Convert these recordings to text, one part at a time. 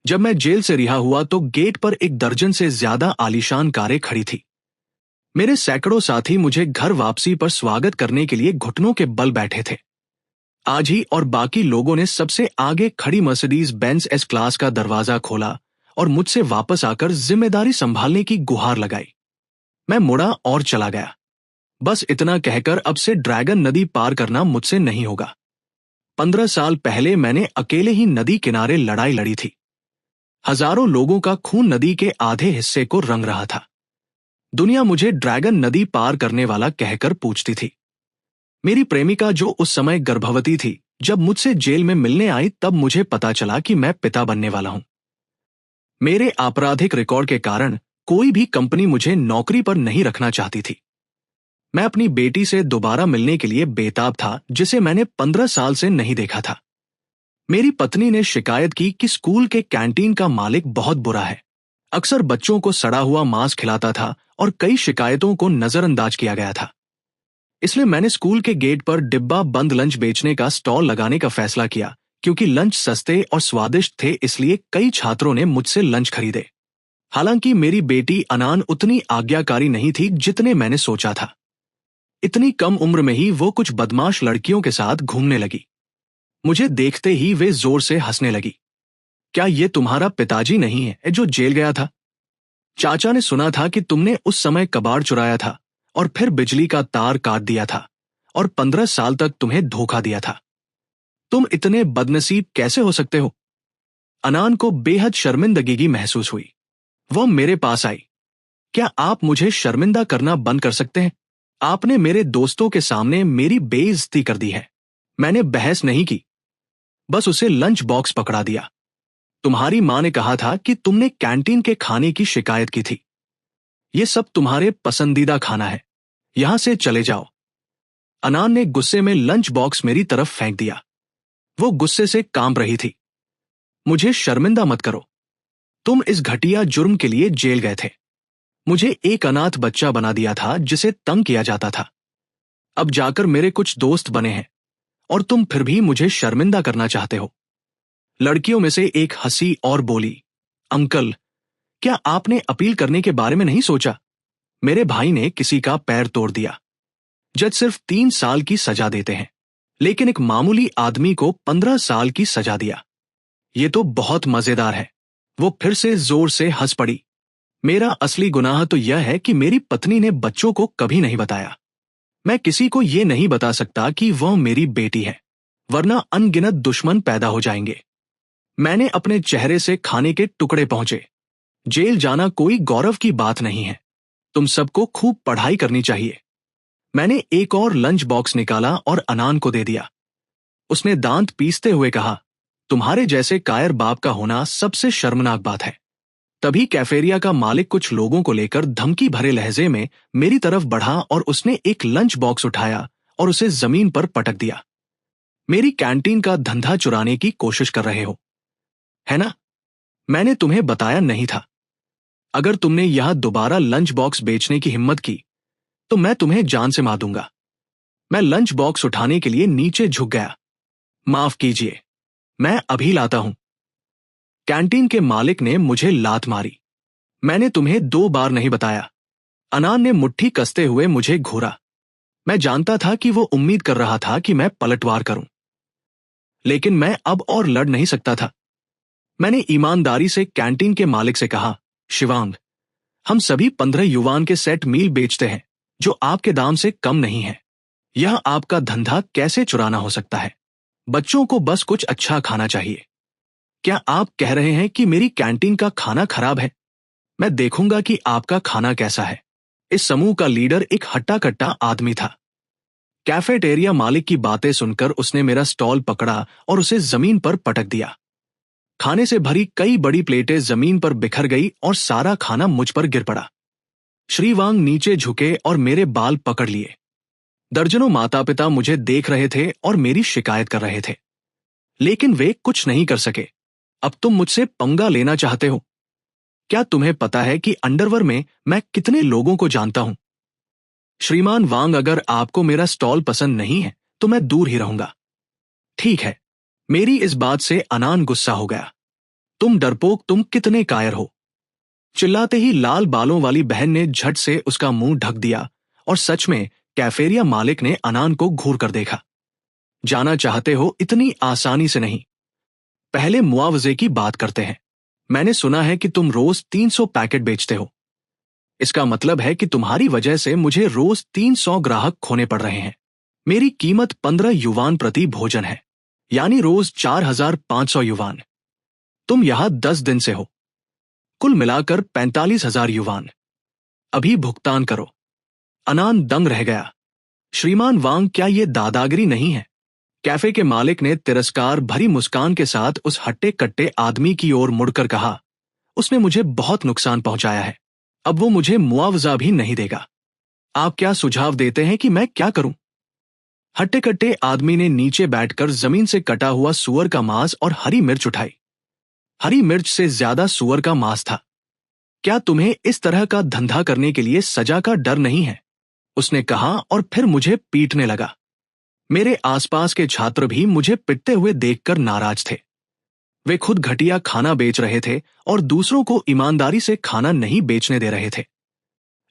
जब मैं जेल से रिहा हुआ तो गेट पर एक दर्जन से ज्यादा आलीशान कारें खड़ी थी। मेरे सैकड़ों साथी मुझे घर वापसी पर स्वागत करने के लिए घुटनों के बल बैठे थे। आज ही और बाकी लोगों ने सबसे आगे खड़ी मर्सिडीज बेंज एस क्लास का दरवाजा खोला और मुझसे वापस आकर जिम्मेदारी संभालने की गुहार लगाई। मैं मुड़ा और चला गया। बस इतना कहकर अब से ड्रैगन नदी पार करना मुझसे नहीं होगा। 15 साल पहले मैंने अकेले ही नदी किनारे लड़ाई लड़ी थी। हजारों लोगों का खून नदी के आधे हिस्से को रंग रहा था। दुनिया मुझे ड्रैगन नदी पार करने वाला कहकर पूछती थी। मेरी प्रेमिका जो उस समय गर्भवती थी, जब मुझसे जेल में मिलने आई तब मुझे पता चला कि मैं पिता बनने वाला हूं। मेरे आपराधिक रिकॉर्ड के कारण कोई भी कंपनी मुझे नौकरी पर नहीं रखना चाहती थी। मैं अपनी बेटी से दोबारा मिलने के लिए बेताब था, जिसे मैंने 15 साल से नहीं देखा था। मेरी पत्नी ने शिकायत की कि स्कूल के कैंटीन का मालिक बहुत बुरा है। अक्सर बच्चों को सड़ा हुआ मांस खिलाता था और कई शिकायतों को नजरअंदाज किया गया था। इसलिए मैंने स्कूल के गेट पर डिब्बा बंद लंच बेचने का स्टॉल लगाने का फैसला किया। क्योंकि लंच सस्ते और स्वादिष्ट थे, इसलिए कई छात्रों ने मुझसे लंच खरीदे। हालांकि मेरी बेटी अनान उतनी आज्ञाकारी नहीं थी जितने मैंने सोचा था। इतनी कम उम्र में ही वो कुछ बदमाश लड़कियों के साथ घूमने लगी। मुझे देखते ही वे जोर से हंसने लगी। क्या ये तुम्हारा पिताजी नहीं है जो जेल गया था? चाचा ने सुना था कि तुमने उस समय कबाड़ चुराया था और फिर बिजली का तार काट दिया था और 15 साल तक तुम्हें धोखा दिया था। तुम इतने बदनसीब कैसे हो सकते हो? अनान को बेहद शर्मिंदगी महसूस हुई। वह मेरे पास आई। क्या आप मुझे शर्मिंदा करना बंद कर सकते हैं? आपने मेरे दोस्तों के सामने मेरी बेइज्जती कर दी है। मैंने बहस नहीं की, बस उसे लंच बॉक्स पकड़ा दिया। तुम्हारी मां ने कहा था कि तुमने कैंटीन के खाने की शिकायत की थी। ये सब तुम्हारे पसंदीदा खाना है, यहां से चले जाओ। अनान ने गुस्से में लंच बॉक्स मेरी तरफ फेंक दिया। वो गुस्से से कांप रही थी। मुझे शर्मिंदा मत करो। तुम इस घटिया जुर्म के लिए जेल गए थे। मुझे एक अनाथ बच्चा बना दिया था जिसे तंग किया जाता था। अब जाकर मेरे कुछ दोस्त बने हैं और तुम फिर भी मुझे शर्मिंदा करना चाहते हो। लड़कियों में से एक हंसी और बोली, अंकल, क्या आपने अपील करने के बारे में नहीं सोचा? मेरे भाई ने किसी का पैर तोड़ दिया। जज सिर्फ 3 साल की सजा देते हैं, लेकिन एक मामूली आदमी को 15 साल की सजा दिया। ये तो बहुत मजेदार है। वो फिर से जोर से हंस पड़ी। मेरा असली गुनाह तो यह है कि मेरी पत्नी ने बच्चों को कभी नहीं बताया। मैं किसी को ये नहीं बता सकता कि वह मेरी बेटी है, वरना अनगिनत दुश्मन पैदा हो जाएंगे। मैंने अपने चेहरे से खाने के टुकड़े पहुंचे। जेल जाना कोई गौरव की बात नहीं है। तुम सबको खूब पढ़ाई करनी चाहिए। मैंने एक और लंच बॉक्स निकाला और अनान को दे दिया। उसने दांत पीसते हुए कहा, तुम्हारे जैसे कायर बाप का होना सबसे शर्मनाक बात है। तभी कैफेरिया का मालिक कुछ लोगों को लेकर धमकी भरे लहजे में मेरी तरफ बढ़ा और उसने एक लंच बॉक्स उठाया और उसे जमीन पर पटक दिया। मेरी कैंटीन का धंधा चुराने की कोशिश कर रहे हो, है ना? मैंने तुम्हें बताया नहीं था। अगर तुमने यहां दोबारा लंच बॉक्स बेचने की हिम्मत की तो मैं तुम्हें जान से मार दूंगा। मैं लंच बॉक्स उठाने के लिए नीचे झुक गया। माफ कीजिए, मैं अभी लाता हूं। कैंटीन के मालिक ने मुझे लात मारी। मैंने तुम्हें 2 बार नहीं बताया। अनान ने मुट्ठी कसते हुए मुझे घूरा। मैं जानता था कि वो उम्मीद कर रहा था कि मैं पलटवार करूं, लेकिन मैं अब और लड़ नहीं सकता था। मैंने ईमानदारी से कैंटीन के मालिक से कहा, शिवांग, हम सभी 15 युवान के सेट मील बेचते हैं जो आपके दाम से कम नहीं है। यह आपका धंधा कैसे चुराना हो सकता है? बच्चों को बस कुछ अच्छा खाना चाहिए। क्या आप कह रहे हैं कि मेरी कैंटीन का खाना खराब है? मैं देखूंगा कि आपका खाना कैसा है। इस समूह का लीडर एक हट्टा कट्टा आदमी था। कैफेटेरिया मालिक की बातें सुनकर उसने मेरा स्टॉल पकड़ा और उसे जमीन पर पटक दिया। खाने से भरी कई बड़ी प्लेटें जमीन पर बिखर गई और सारा खाना मुझ पर गिर पड़ा। श्रीवांग नीचे झुके और मेरे बाल पकड़ लिए। दर्जनों माता पिता मुझे देख रहे थे और मेरी शिकायत कर रहे थे, लेकिन वे कुछ नहीं कर सके। अब तुम मुझसे पंगा लेना चाहते हो? क्या तुम्हें पता है कि अंडरवर में मैं कितने लोगों को जानता हूं? श्रीमान वांग, अगर आपको मेरा स्टॉल पसंद नहीं है तो मैं दूर ही रहूंगा। ठीक है। मेरी इस बात से अनान गुस्सा हो गया। तुम डरपोक, तुम कितने कायर हो। चिल्लाते ही लाल बालों वाली बहन ने झट से उसका मुंह ढक दिया और सच में कैफेरिया मालिक ने अनान को घूर कर देखा। जाना चाहते हो? इतनी आसानी से नहीं। पहले मुआवजे की बात करते हैं। मैंने सुना है कि तुम रोज 300 पैकेट बेचते हो। इसका मतलब है कि तुम्हारी वजह से मुझे रोज 300 ग्राहक खोने पड़ रहे हैं। मेरी कीमत 15 युवान प्रति भोजन है, यानी रोज 4,500 युवान। तुम यहां 10 दिन से हो, कुल मिलाकर 45,000 युवान। अभी भुगतान करो। अनान दंग रह गया। श्रीमान वांग, क्या ये दादागिरी नहीं है? कैफे के मालिक ने तिरस्कार भरी मुस्कान के साथ उस हट्टे कट्टे आदमी की ओर मुड़कर कहा, उसने मुझे बहुत नुकसान पहुंचाया है, अब वो मुझे मुआवजा भी नहीं देगा। आप क्या सुझाव देते हैं कि मैं क्या करूं? हट्टे कट्टे आदमी ने नीचे बैठकर जमीन से कटा हुआ सुअर का मांस और हरी मिर्च उठाई। हरी मिर्च से ज्यादा सुअर का मांस था। क्या तुम्हें इस तरह का धंधा करने के लिए सजा का डर नहीं है? उसने कहा और फिर मुझे पीटने लगा। मेरे आसपास के छात्र भी मुझे पिटते हुए देखकर नाराज थे। वे खुद घटिया खाना बेच रहे थे और दूसरों को ईमानदारी से खाना नहीं बेचने दे रहे थे।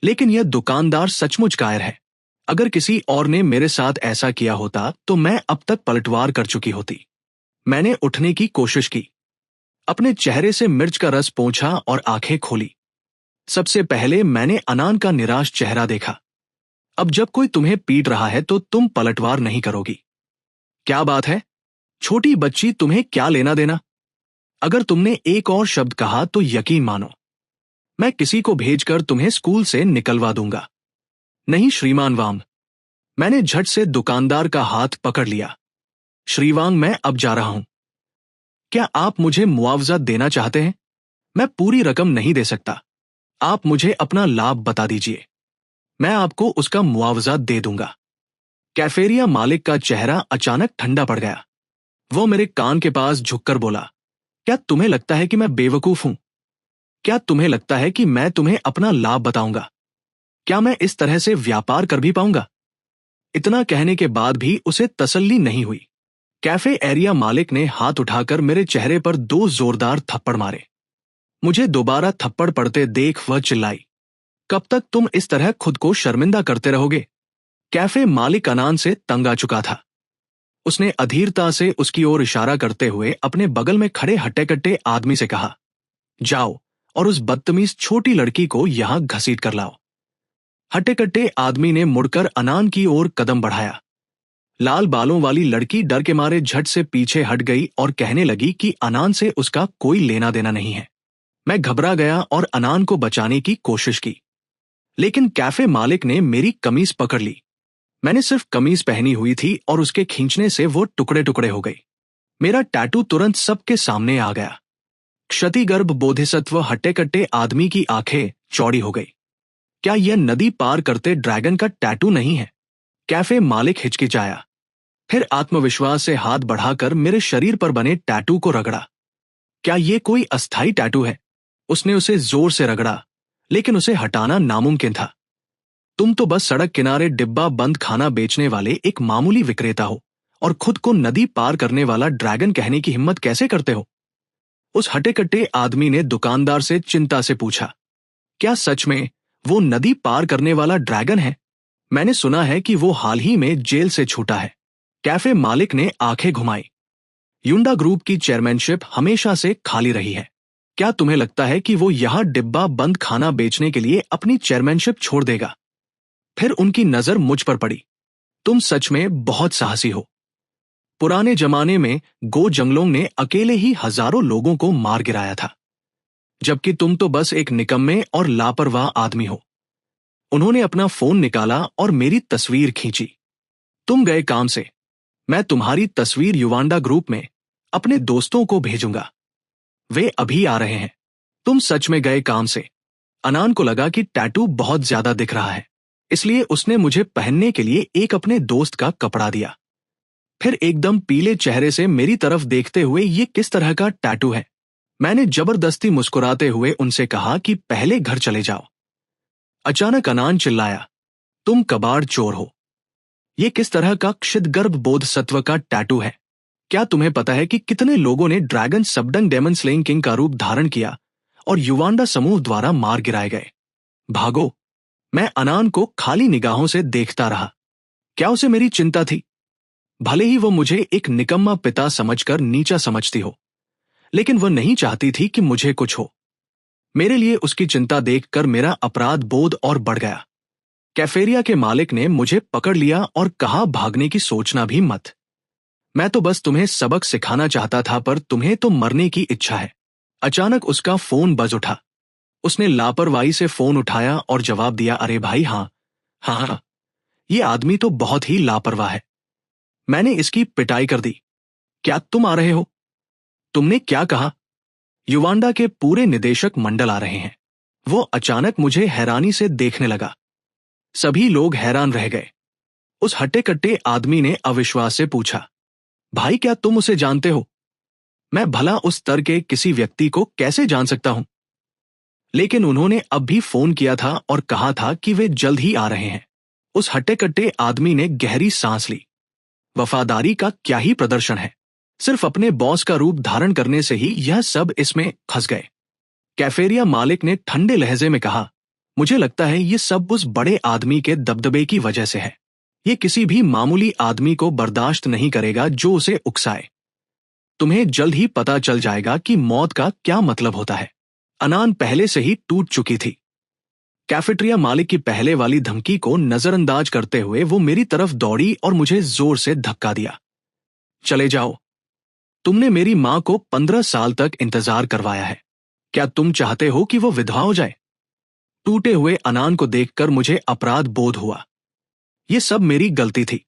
लेकिन यह दुकानदार सचमुच कायर है। अगर किसी और ने मेरे साथ ऐसा किया होता तो मैं अब तक पलटवार कर चुकी होती। मैंने उठने की कोशिश की, अपने चेहरे से मिर्च का रस पोंछा और आंखें खोली। सबसे पहले मैंने अनान का निराश चेहरा देखा। अब जब कोई तुम्हें पीट रहा है तो तुम पलटवार नहीं करोगी। क्या बात है? छोटी बच्ची, तुम्हें क्या लेना देना? अगर तुमने एक और शब्द कहा तो यकीन मानो, मैं किसी को भेजकर तुम्हें स्कूल से निकलवा दूंगा। नहीं श्रीमान वांग। मैंने झट से दुकानदार का हाथ पकड़ लिया। श्रीवांग, मैं अब जा रहा हूं। क्या आप मुझे मुआवजा देना चाहते हैं? मैं पूरी रकम नहीं दे सकता। आप मुझे अपना लाभ बता दीजिए, मैं आपको उसका मुआवजा दे दूंगा। कैफेरिया मालिक का चेहरा अचानक ठंडा पड़ गया। वो मेरे कान के पास झुककर बोला, क्या तुम्हें लगता है कि मैं बेवकूफ हूं? क्या तुम्हें लगता है कि मैं तुम्हें अपना लाभ बताऊंगा? क्या मैं इस तरह से व्यापार कर भी पाऊंगा? इतना कहने के बाद भी उसे तसल्ली नहीं हुई। कैफे एरिया मालिक ने हाथ उठाकर मेरे चेहरे पर 2 जोरदार थप्पड़ मारे। मुझे दोबारा थप्पड़ पड़ते देख वह चिल्लाई, कब तक तुम इस तरह खुद को शर्मिंदा करते रहोगे? कैफे मालिक अनान से तंग आ चुका था। उसने अधीरता से उसकी ओर इशारा करते हुए अपने बगल में खड़े हट्टे-कट्टे आदमी से कहा, जाओ और उस बदतमीज छोटी लड़की को यहां घसीट कर लाओ। हट्टे-कट्टे आदमी ने मुड़कर अनान की ओर कदम बढ़ाया। लाल बालों वाली लड़की डर के मारे झट से पीछे हट गई और कहने लगी कि अनान से उसका कोई लेना देना नहीं है। मैं घबरा गया और अनान को बचाने की कोशिश की, लेकिन कैफे मालिक ने मेरी कमीज पकड़ ली। मैंने सिर्फ कमीज पहनी हुई थी और उसके खींचने से वो टुकड़े टुकड़े हो गई। मेरा टैटू तुरंत सबके सामने आ गया। क्षतिगर्भ बोधिसत्व हट्टे-कट्टे आदमी की आंखें चौड़ी हो गई। क्या यह नदी पार करते ड्रैगन का टैटू नहीं है? कैफे मालिक हिचकिचाया, फिर आत्मविश्वास से हाथ बढ़ाकर मेरे शरीर पर बने टैटू को रगड़ा। क्या ये कोई अस्थाई टैटू है? उसने उसे जोर से रगड़ा, लेकिन उसे हटाना नामुमकिन था। तुम तो बस सड़क किनारे डिब्बा बंद खाना बेचने वाले एक मामूली विक्रेता हो और खुद को नदी पार करने वाला ड्रैगन कहने की हिम्मत कैसे करते हो? उस हटे-कट्टे आदमी ने दुकानदार से चिंता से पूछा, क्या सच में वो नदी पार करने वाला ड्रैगन है? मैंने सुना है कि वो हाल ही में जेल से छूटा है। कैफे मालिक ने आंखें घुमाई। युंडा ग्रुप की चेयरमैनशिप हमेशा से खाली रही है। क्या तुम्हें लगता है कि वो यहां डिब्बा बंद खाना बेचने के लिए अपनी चेयरमैनशिप छोड़ देगा? फिर उनकी नजर मुझ पर पड़ी। तुम सच में बहुत साहसी हो। पुराने जमाने में गो जंगलों ने अकेले ही हजारों लोगों को मार गिराया था, जबकि तुम तो बस एक निकम्मे और लापरवाह आदमी हो। उन्होंने अपना फोन निकाला और मेरी तस्वीर खींची। तुम गए काम से। मैं तुम्हारी तस्वीर युवांडा ग्रुप में अपने दोस्तों को भेजूंगा। वे अभी आ रहे हैं। तुम सच में गए काम से। अनान को लगा कि टैटू बहुत ज्यादा दिख रहा है, इसलिए उसने मुझे पहनने के लिए एक अपने दोस्त का कपड़ा दिया। फिर एकदम पीले चेहरे से मेरी तरफ देखते हुए, ये किस तरह का टैटू है? मैंने जबरदस्ती मुस्कुराते हुए उनसे कहा कि पहले घर चले जाओ। अचानक अनान चिल्लाया, तुम कबाड़ चोर हो। ये किस तरह का क्षितगर्भ बोधसत्व का टैटू है? क्या तुम्हें पता है कि कितने लोगों ने ड्रैगन सबडंग डेमन स्लेइंग किंग का रूप धारण किया और युवांडा समूह द्वारा मार गिराए गए? भागो। मैं अनान को खाली निगाहों से देखता रहा। क्या उसे मेरी चिंता थी? भले ही वो मुझे एक निकम्मा पिता समझकर नीचा समझती हो, लेकिन वह नहीं चाहती थी कि मुझे कुछ हो। मेरे लिए उसकी चिंता देखकर मेरा अपराध बोध और बढ़ गया। कैफेरिया के मालिक ने मुझे पकड़ लिया और कहा, भागने की सोचना भी मत। मैं तो बस तुम्हें सबक सिखाना चाहता था, पर तुम्हें तो मरने की इच्छा है। अचानक उसका फोन बज उठा। उसने लापरवाही से फोन उठाया और जवाब दिया, अरे भाई, हाँ हाँ हाँ, ये आदमी तो बहुत ही लापरवाह है। मैंने इसकी पिटाई कर दी। क्या तुम आ रहे हो? तुमने क्या कहा? युवांडा के पूरे निदेशक मंडल आ रहे हैं। वो अचानक मुझे हैरानी से देखने लगा। सभी लोग हैरान रह गए। उस हट्टे कट्टे आदमी ने अविश्वास से पूछा, भाई क्या तुम उसे जानते हो? मैं भला उस स्तर के किसी व्यक्ति को कैसे जान सकता हूं? लेकिन उन्होंने अब भी फोन किया था और कहा था कि वे जल्द ही आ रहे हैं। उस हट्टे कट्टे आदमी ने गहरी सांस ली। वफादारी का क्या ही प्रदर्शन है। सिर्फ अपने बॉस का रूप धारण करने से ही यह सब इसमें फंस गए। कैफेरिया मालिक ने ठंडे लहजे में कहा, मुझे लगता है ये सब उस बड़े आदमी के दबदबे की वजह से है। ये किसी भी मामूली आदमी को बर्दाश्त नहीं करेगा जो उसे उकसाए। तुम्हें जल्द ही पता चल जाएगा कि मौत का क्या मतलब होता है। अनान पहले से ही टूट चुकी थी। कैफेटेरिया मालिक की पहले वाली धमकी को नजरअंदाज करते हुए वो मेरी तरफ दौड़ी और मुझे जोर से धक्का दिया। चले जाओ। तुमने मेरी मां को 15 साल तक इंतजार करवाया है। क्या तुम चाहते हो कि वो विधवा हो जाए? टूटे हुए अनान को देखकर मुझे अपराध बोध हुआ। ये सब मेरी गलती थी।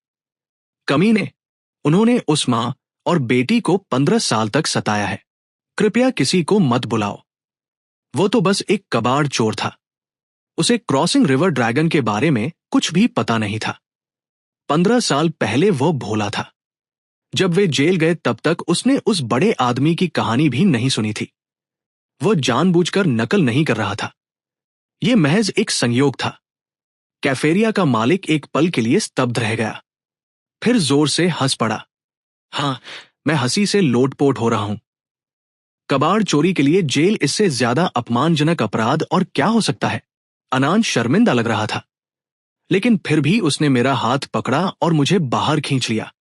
कमीने, उन्होंने उस मां और बेटी को 15 साल तक सताया है। कृपया किसी को मत बुलाओ। वो तो बस एक कबाड़ चोर था। उसे क्रॉसिंग रिवर ड्रैगन के बारे में कुछ भी पता नहीं था। 15 साल पहले वो भोला था। जब वे जेल गए तब तक उसने उस बड़े आदमी की कहानी भी नहीं सुनी थी। वो जानबूझकर नकल नहीं कर रहा था। ये महज एक संयोग था। कैफेरिया का मालिक एक पल के लिए स्तब्ध रह गया, फिर जोर से हंस पड़ा। हाँ, मैं हंसी से लोटपोट हो रहा हूं। कबाड़ चोरी के लिए जेल, इससे ज्यादा अपमानजनक अपराध और क्या हो सकता है? अनान शर्मिंदा लग रहा था, लेकिन फिर भी उसने मेरा हाथ पकड़ा और मुझे बाहर खींच लिया।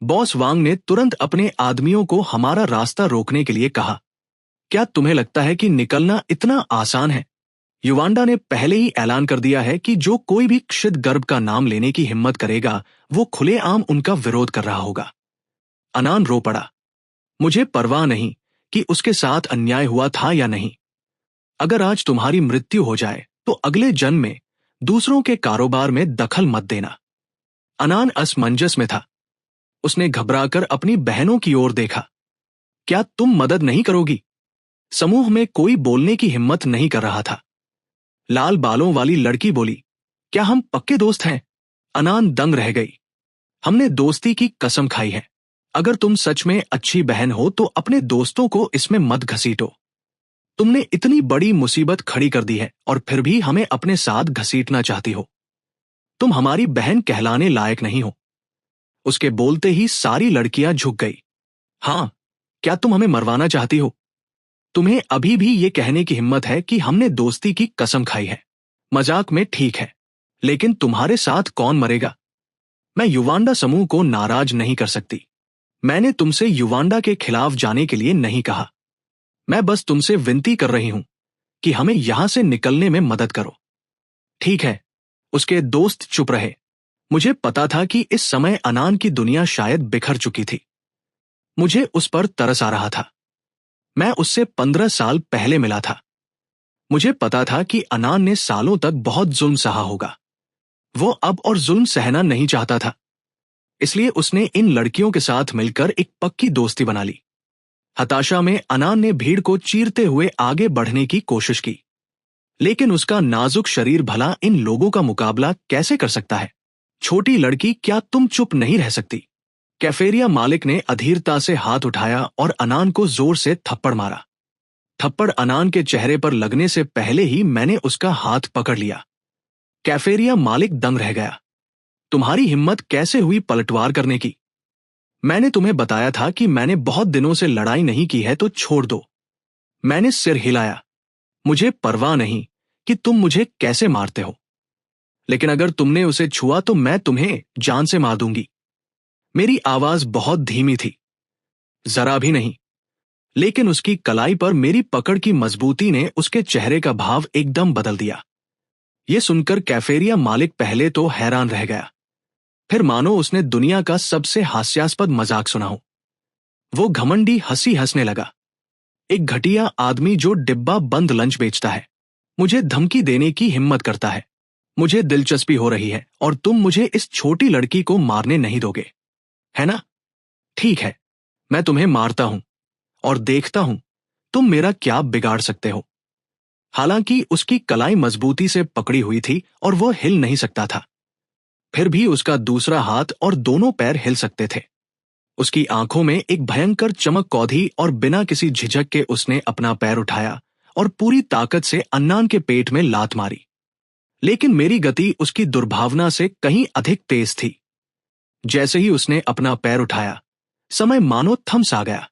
बॉस वांग ने तुरंत अपने आदमियों को हमारा रास्ता रोकने के लिए कहा, क्या तुम्हें लगता है कि निकलना इतना आसान है? युवांडा ने पहले ही ऐलान कर दिया है कि जो कोई भी क्षित गर्भ का नाम लेने की हिम्मत करेगा, वो खुलेआम उनका विरोध कर रहा होगा। अनान रो पड़ा। मुझे परवाह नहीं कि उसके साथ अन्याय हुआ था या नहीं। अगर आज तुम्हारी मृत्यु हो जाए तो अगले जन्म में दूसरों के कारोबार में दखल मत देना। अनान असमंजस में था। उसने घबराकर अपनी बहनों की ओर देखा। क्या तुम मदद नहीं करोगी? समूह में कोई बोलने की हिम्मत नहीं कर रहा था। लाल बालों वाली लड़की बोली, क्या हम पक्के दोस्त हैं? अनान दंग रह गई। हमने दोस्ती की कसम खाई है। अगर तुम सच में अच्छी बहन हो तो अपने दोस्तों को इसमें मत घसीटो। तुमने इतनी बड़ी मुसीबत खड़ी कर दी है और फिर भी हमें अपने साथ घसीटना चाहती हो। तुम हमारी बहन कहलाने लायक नहीं हो। उसके बोलते ही सारी लड़कियां झुक गई। हाँ, क्या तुम हमें मरवाना चाहती हो? तुम्हें अभी भी ये कहने की हिम्मत है कि हमने दोस्ती की कसम खाई है? मजाक में ठीक है, लेकिन तुम्हारे साथ कौन मरेगा? मैं युवांडा समूह को नाराज नहीं कर सकती। मैंने तुमसे युवांडा के खिलाफ जाने के लिए नहीं कहा। मैं बस तुमसे विनती कर रही हूं कि हमें यहां से निकलने में मदद करो। ठीक है। उसके दोस्त चुप रहे। मुझे पता था कि इस समय अनान की दुनिया शायद बिखर चुकी थी। मुझे उस पर तरस आ रहा था। मैं उससे 15 साल पहले मिला था। मुझे पता था कि अनान ने सालों तक बहुत जुल्म सहा होगा। वो अब और जुल्म सहना नहीं चाहता था। इसलिए उसने इन लड़कियों के साथ मिलकर एक पक्की दोस्ती बना ली। हताशा में अनान ने भीड़ को चीरते हुए आगे बढ़ने की कोशिश की, लेकिन उसका नाजुक शरीर भला इन लोगों का मुकाबला कैसे कर सकता है? छोटी लड़की, क्या तुम चुप नहीं रह सकती? कैफेरिया मालिक ने अधीरता से हाथ उठाया और अनान को जोर से थप्पड़ मारा। थप्पड़ अनान के चेहरे पर लगने से पहले ही मैंने उसका हाथ पकड़ लिया। कैफेरिया मालिक दंग रह गया। तुम्हारी हिम्मत कैसे हुई पलटवार करने की? मैंने तुम्हें बताया था कि मैंने बहुत दिनों से लड़ाई नहीं की है तो छोड़ दो। मैंने सिर हिलाया। मुझे परवाह नहीं कि तुम मुझे कैसे मारते हो, लेकिन अगर तुमने उसे छुआ तो मैं तुम्हें जान से मार दूंगी। मेरी आवाज बहुत धीमी थी, जरा भी नहीं, लेकिन उसकी कलाई पर मेरी पकड़ की मजबूती ने उसके चेहरे का भाव एकदम बदल दिया। यह सुनकर कैफेरिया मालिक पहले तो हैरान रह गया, फिर मानो उसने दुनिया का सबसे हास्यास्पद मजाक सुना हो। वो घमंडी हंसी हंसने लगा। एक घटिया आदमी जो डिब्बा बंद लंच बेचता है मुझे धमकी देने की हिम्मत करता है। मुझे दिलचस्पी हो रही है और तुम मुझे इस छोटी लड़की को मारने नहीं दोगे, है ना? ठीक है, मैं तुम्हें मारता हूं और देखता हूं तुम मेरा क्या बिगाड़ सकते हो। हालांकि उसकी कलाई मजबूती से पकड़ी हुई थी और वो हिल नहीं सकता था, फिर भी उसका दूसरा हाथ और दोनों पैर हिल सकते थे। उसकी आंखों में एक भयंकर चमक कौधी और बिना किसी झिझक के उसने अपना पैर उठाया और पूरी ताकत से अन्नान के पेट में लात मारी। लेकिन मेरी गति उसकी दुर्भावना से कहीं अधिक तेज थी। जैसे ही उसने अपना पैर उठाया, समय मानो थम सा गया।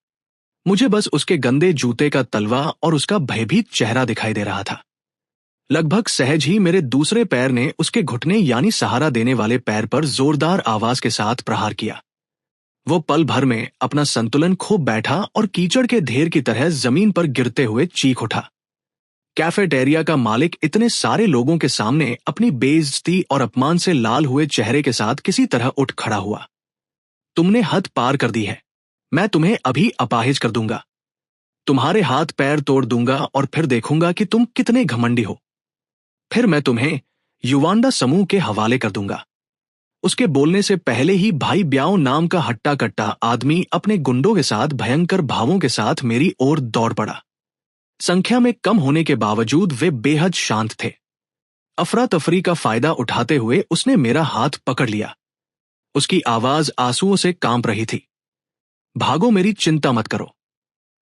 मुझे बस उसके गंदे जूते का तलवा और उसका भयभीत चेहरा दिखाई दे रहा था। लगभग सहज ही मेरे दूसरे पैर ने उसके घुटने यानी सहारा देने वाले पैर पर जोरदार आवाज के साथ प्रहार किया। वो पल भर में अपना संतुलन खो बैठा और कीचड़ के ढेर की तरह जमीन पर गिरते हुए चीख उठा। कैफेटेरिया का मालिक इतने सारे लोगों के सामने अपनी बेइज्जती और अपमान से लाल हुए चेहरे के साथ किसी तरह उठ खड़ा हुआ। तुमने हद पार कर दी है। मैं तुम्हें अभी अपाहिज कर दूंगा। तुम्हारे हाथ पैर तोड़ दूंगा और फिर देखूंगा कि तुम कितने घमंडी हो। फिर मैं तुम्हें युवांडा समूह के हवाले कर दूंगा। उसके बोलने से पहले ही भाई ब्याओ नाम का हट्टा कट्टा आदमी अपने गुंडों के साथ भयंकर भावों के साथ मेरी ओर दौड़ पड़ा। संख्या में कम होने के बावजूद वे बेहद शांत थे। अफरा तफरी का फायदा उठाते हुए उसने मेरा हाथ पकड़ लिया। उसकी आवाज आंसुओं से कांप रही थी। भागो, मेरी चिंता मत करो।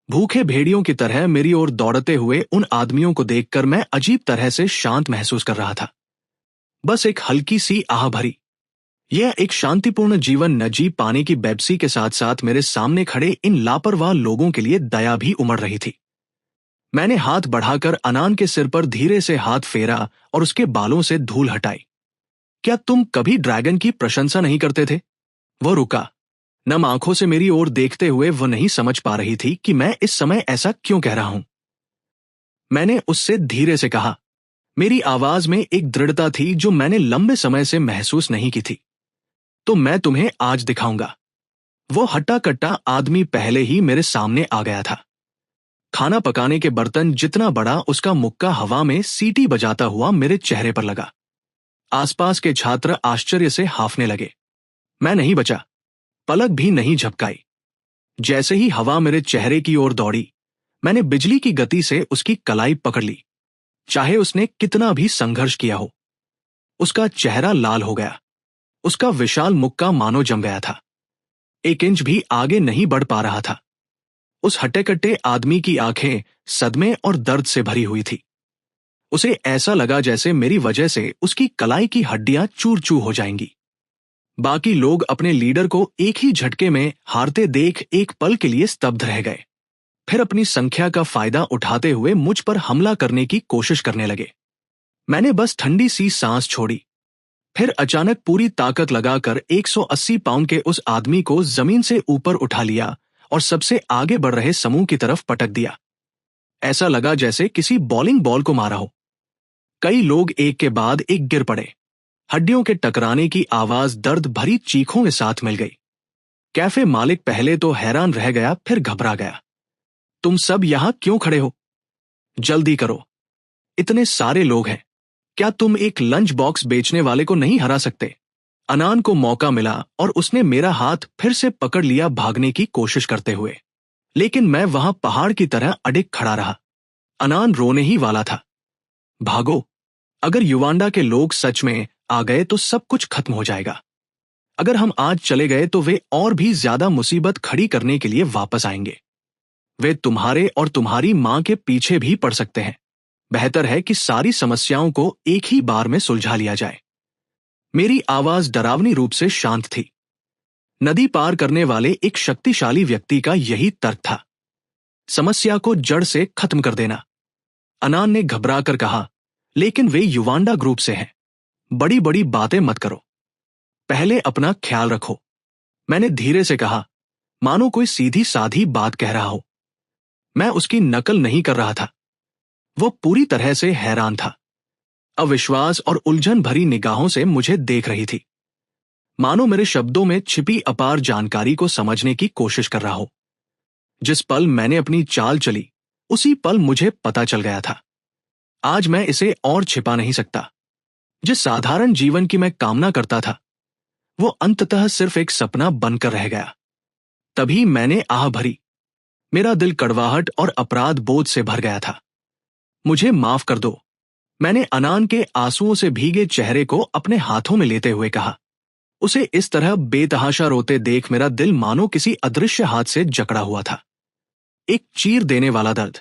भूखे भेड़ियों की तरह मेरी ओर दौड़ते हुए उन आदमियों को देखकर मैं अजीब तरह से शांत महसूस कर रहा था। बस एक हल्की सी आह भरी। यह एक शांतिपूर्ण जीवन न जी पाने की बेबसी के साथ साथ मेरे सामने खड़े इन लापरवाह लोगों के लिए दया भी उमड़ रही थी। मैंने हाथ बढ़ाकर अनान के सिर पर धीरे से हाथ फेरा और उसके बालों से धूल हटाई। क्या तुम कभी ड्रैगन की प्रशंसा नहीं करते थे? वो रुका। नम आंखों से मेरी ओर देखते हुए वो नहीं समझ पा रही थी कि मैं इस समय ऐसा क्यों कह रहा हूं। मैंने उससे धीरे से कहा। मेरी आवाज में एक दृढ़ता थी जो मैंने लंबे समय से महसूस नहीं की थी। तो मैं तुम्हें आज दिखाऊंगा। वो हट्टा कट्टा आदमी पहले ही मेरे सामने आ गया था। खाना पकाने के बर्तन जितना बड़ा उसका मुक्का हवा में सीटी बजाता हुआ मेरे चेहरे पर लगा। आसपास के छात्र आश्चर्य से हाफने लगे। मैं नहीं बचा, पलक भी नहीं झपकाई। जैसे ही हवा मेरे चेहरे की ओर दौड़ी, मैंने बिजली की गति से उसकी कलाई पकड़ ली। चाहे उसने कितना भी संघर्ष किया हो। उसका चेहरा लाल हो गया। उसका विशाल मुक्का मानो जम गया था। 1 इंच भी आगे नहीं बढ़ पा रहा था। उस हट्टे-कट्टे आदमी की आंखें सदमे और दर्द से भरी हुई थी। उसे ऐसा लगा जैसे मेरी वजह से उसकी कलाई की हड्डियां चूर-चूर हो जाएंगी। बाकी लोग अपने लीडर को एक ही झटके में हारते देख एक पल के लिए स्तब्ध रह गए। फिर अपनी संख्या का फायदा उठाते हुए मुझ पर हमला करने की कोशिश करने लगे। मैंने बस ठंडी सी सांस छोड़ी। फिर अचानक पूरी ताकत लगाकर 180 पाउंड के उस आदमी को जमीन से ऊपर उठा लिया और सबसे आगे बढ़ रहे समूह की तरफ पटक दिया। ऐसा लगा जैसे किसी बॉलिंग बॉल को मारा हो। कई लोग एक के बाद एक गिर पड़े। हड्डियों के टकराने की आवाज दर्द भरी चीखों के साथ मिल गई। कैफे मालिक पहले तो हैरान रह गया, फिर घबरा गया। तुम सब यहां क्यों खड़े हो? जल्दी करो, इतने सारे लोग हैं। क्या तुम एक लंच बॉक्स बेचने वाले को नहीं हरा सकते? अनान को मौका मिला और उसने मेरा हाथ फिर से पकड़ लिया भागने की कोशिश करते हुए, लेकिन मैं वहां पहाड़ की तरह अडिग खड़ा रहा। अनान रोने ही वाला था। भागो, अगर युवांडा के लोग सच में आ गए तो सब कुछ खत्म हो जाएगा। अगर हम आज चले गए तो वे और भी ज्यादा मुसीबत खड़ी करने के लिए वापस आएंगे। वे तुम्हारे और तुम्हारी मां के पीछे भी पड़ सकते हैं। बेहतर है कि सारी समस्याओं को एक ही बार में सुलझा लिया जाए। मेरी आवाज डरावनी रूप से शांत थी। नदी पार करने वाले एक शक्तिशाली व्यक्ति का यही तर्क था, समस्या को जड़ से खत्म कर देना। अनान ने घबराकर कहा, लेकिन वे युवांडा ग्रुप से हैं, बड़ी बड़ी बातें मत करो, पहले अपना ख्याल रखो। मैंने धीरे से कहा, मानो कोई सीधी साधी बात कह रहा हो। मैं उसकी नकल नहीं कर रहा था। वो पूरी तरह से हैरान था, अविश्वास और उलझन भरी निगाहों से मुझे देख रही थी, मानो मेरे शब्दों में छिपी अपार जानकारी को समझने की कोशिश कर रहा हो। जिस पल मैंने अपनी चाल चली, उसी पल मुझे पता चल गया था, आज मैं इसे और छिपा नहीं सकता। जिस साधारण जीवन की मैं कामना करता था, वो अंततः सिर्फ एक सपना बनकर रह गया। तभी मैंने आह भरी। मेरा दिल कड़वाहट और अपराध बोध से भर गया था। मुझे माफ कर दो, मैंने अनान के आंसुओं से भीगे चेहरे को अपने हाथों में लेते हुए कहा। उसे इस तरह बेतहाशा रोते देख मेरा दिल मानो किसी अदृश्य हाथ से जकड़ा हुआ था। एक चीर देने वाला दर्द।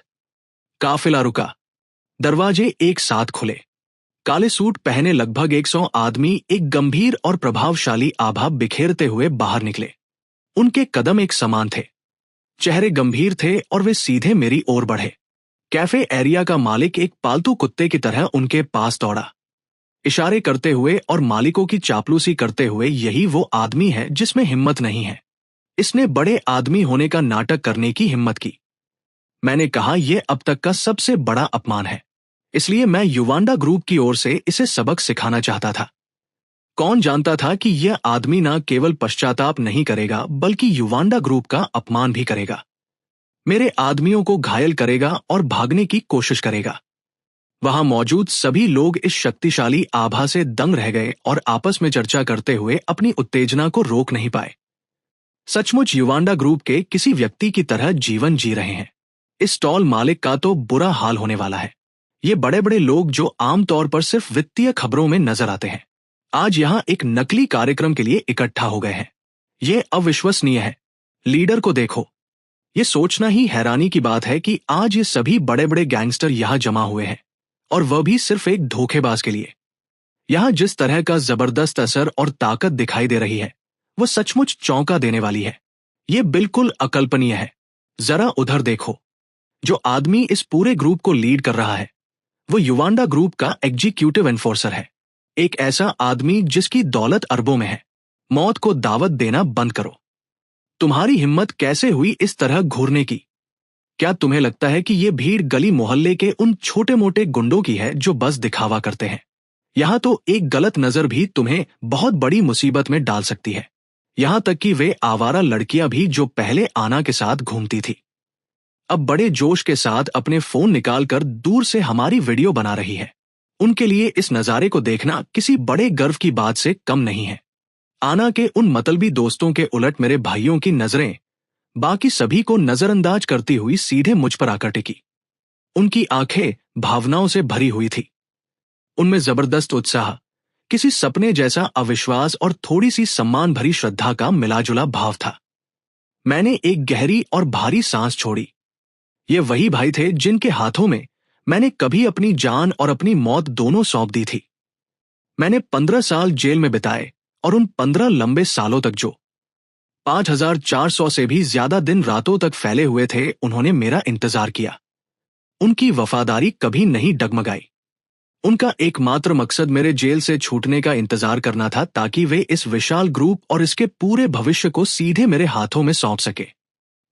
काफिला रुका, दरवाजे एक साथ खुले। काले सूट पहने लगभग 100 आदमी एक गंभीर और प्रभावशाली आभा बिखेरते हुए बाहर निकले। उनके कदम एक समान थे, चेहरे गंभीर थे और वे सीधे मेरी ओर बढ़े। कैफे एरिया का मालिक एक पालतू कुत्ते की तरह उनके पास दौड़ा, इशारे करते हुए और मालिकों की चापलूसी करते हुए। यही वो आदमी है जिसमें हिम्मत नहीं है। इसने बड़े आदमी होने का नाटक करने की हिम्मत की। मैंने कहा, यह अब तक का सबसे बड़ा अपमान है, इसलिए मैं युवांडा ग्रुप की ओर से इसे सबक सिखाना चाहता था। कौन जानता था कि यह आदमी न केवल पश्चाताप नहीं करेगा, बल्कि युवांडा ग्रुप का अपमान भी करेगा, मेरे आदमियों को घायल करेगा और भागने की कोशिश करेगा। वहां मौजूद सभी लोग इस शक्तिशाली आभा से दंग रह गए और आपस में चर्चा करते हुए अपनी उत्तेजना को रोक नहीं पाए। सचमुच युवांडा ग्रुप के किसी व्यक्ति की तरह जीवन जी रहे हैं। इस स्टॉल मालिक का तो बुरा हाल होने वाला है। ये बड़े बड़े लोग जो आमतौर पर सिर्फ वित्तीय खबरों में नजर आते हैं, आज यहां एक नकली कार्यक्रम के लिए इकट्ठा हो गए हैं। ये अविश्वसनीय है। लीडर को देखो। ये सोचना ही हैरानी की बात है कि आज ये सभी बड़े बड़े गैंगस्टर यहां जमा हुए हैं, और वह भी सिर्फ एक धोखेबाज के लिए। यहां जिस तरह का जबरदस्त असर और ताकत दिखाई दे रही है, वो सचमुच चौंका देने वाली है। ये बिल्कुल अकल्पनीय है। जरा उधर देखो। जो आदमी इस पूरे ग्रुप को लीड कर रहा है, वो युवांडा ग्रुप का एग्जीक्यूटिव एनफोर्सर है। एक ऐसा आदमी जिसकी दौलत अरबों में है। मौत को दावत देना बंद करो। तुम्हारी हिम्मत कैसे हुई इस तरह घूरने की? क्या तुम्हें लगता है कि ये भीड़ गली मोहल्ले के उन छोटे मोटे गुंडों की है जो बस दिखावा करते हैं? यहां तो एक गलत नजर भी तुम्हें बहुत बड़ी मुसीबत में डाल सकती है। यहां तक कि वे आवारा लड़कियां भी जो पहले आना के साथ घूमती थी, अब बड़े जोश के साथ अपने फोन निकालकर दूर से हमारी वीडियो बना रही है। उनके लिए इस नजारे को देखना किसी बड़े गर्व की बात से कम नहीं है। आना के उन मतलबी दोस्तों के उलट मेरे भाइयों की नजरें बाकी सभी को नजरअंदाज करती हुई सीधे मुझ पर आकर टिकी। उनकी आंखें भावनाओं से भरी हुई थी। उनमें जबरदस्त उत्साह, किसी सपने जैसा अविश्वास और थोड़ी सी सम्मान भरी श्रद्धा का मिलाजुला भाव था। मैंने एक गहरी और भारी सांस छोड़ी। ये वही भाई थे जिनके हाथों में मैंने कभी अपनी जान और अपनी मौत दोनों सौंप दी थी। मैंने 15 साल जेल में बिताए, और उन 15 लंबे सालों तक जो 5400 से भी ज्यादा दिन रातों तक फैले हुए थे, उन्होंने मेरा इंतजार किया। उनकी वफादारी कभी नहीं डगमगाई। उनका एकमात्र मकसद मेरे जेल से छूटने का इंतजार करना था, ताकि वे इस विशाल ग्रुप और इसके पूरे भविष्य को सीधे मेरे हाथों में सौंप सके।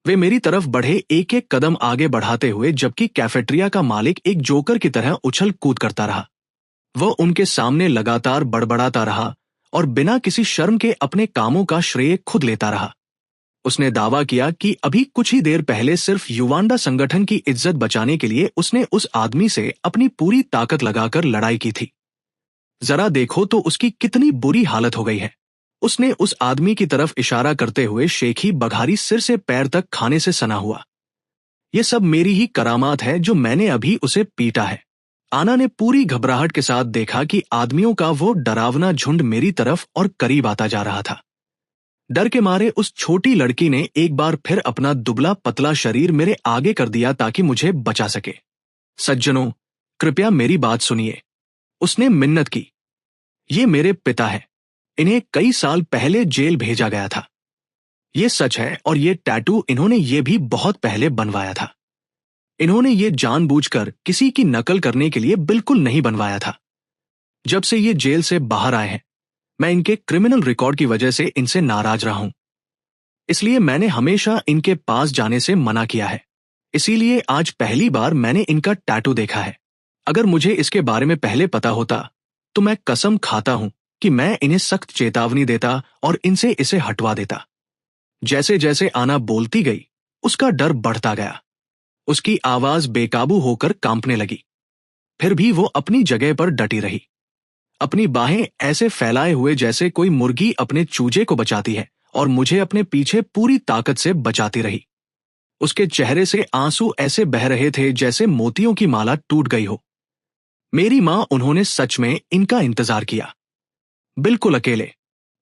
वे मेरी तरफ बढ़े, एक एक कदम आगे बढ़ाते हुए, जबकि कैफेटेरिया का मालिक एक जोकर की तरह उछल कूद करता रहा। वह उनके सामने लगातार बड़बड़ाता रहा और बिना किसी शर्म के अपने कामों का श्रेय खुद लेता रहा। उसने दावा किया कि अभी कुछ ही देर पहले सिर्फ युवांडा संगठन की इज्जत बचाने के लिए उसने उस आदमी से अपनी पूरी ताकत लगाकर लड़ाई की थी। जरा देखो तो उसकी कितनी बुरी हालत हो गई है। उसने उस आदमी की तरफ इशारा करते हुए शेखी बघारी सिर से पैर तक खाने से सना हुआ। ये सब मेरी ही करामात है जो मैंने अभी उसे पीटा है। आना ने पूरी घबराहट के साथ देखा कि आदमियों का वो डरावना झुंड मेरी तरफ और करीब आता जा रहा था। डर के मारे उस छोटी लड़की ने एक बार फिर अपना दुबला पतला शरीर मेरे आगे कर दिया ताकि मुझे बचा सके। सज्जनों, कृपया मेरी बात सुनिए, उसने मिन्नत की। ये मेरे पिता हैं। इन्हें कई साल पहले जेल भेजा गया था। ये सच है, और ये टैटू इन्होंने ये भी बहुत पहले बनवाया था। इन्होंने ये जानबूझकर किसी की नकल करने के लिए बिल्कुल नहीं बनवाया था। जब से ये जेल से बाहर आए हैं, मैं इनके क्रिमिनल रिकॉर्ड की वजह से इनसे नाराज रहा हूं। इसलिए मैंने हमेशा इनके पास जाने से मना किया है। इसीलिए आज पहली बार मैंने इनका टैटू देखा है। अगर मुझे इसके बारे में पहले पता होता तो मैं कसम खाता हूं कि मैं इन्हें सख्त चेतावनी देता और इनसे इसे हटवा देता। जैसे जैसे आना बोलती गई, उसका डर बढ़ता गया। उसकी आवाज बेकाबू होकर कांपने लगी। फिर भी वो अपनी जगह पर डटी रही, अपनी बाहें ऐसे फैलाए हुए जैसे कोई मुर्गी अपने चूजे को बचाती है, और मुझे अपने पीछे पूरी ताकत से बचाती रही। उसके चेहरे से आंसू ऐसे बह रहे थे जैसे मोतियों की माला टूट गई हो। मेरी मां, उन्होंने सच में इनका इंतजार किया, बिल्कुल अकेले।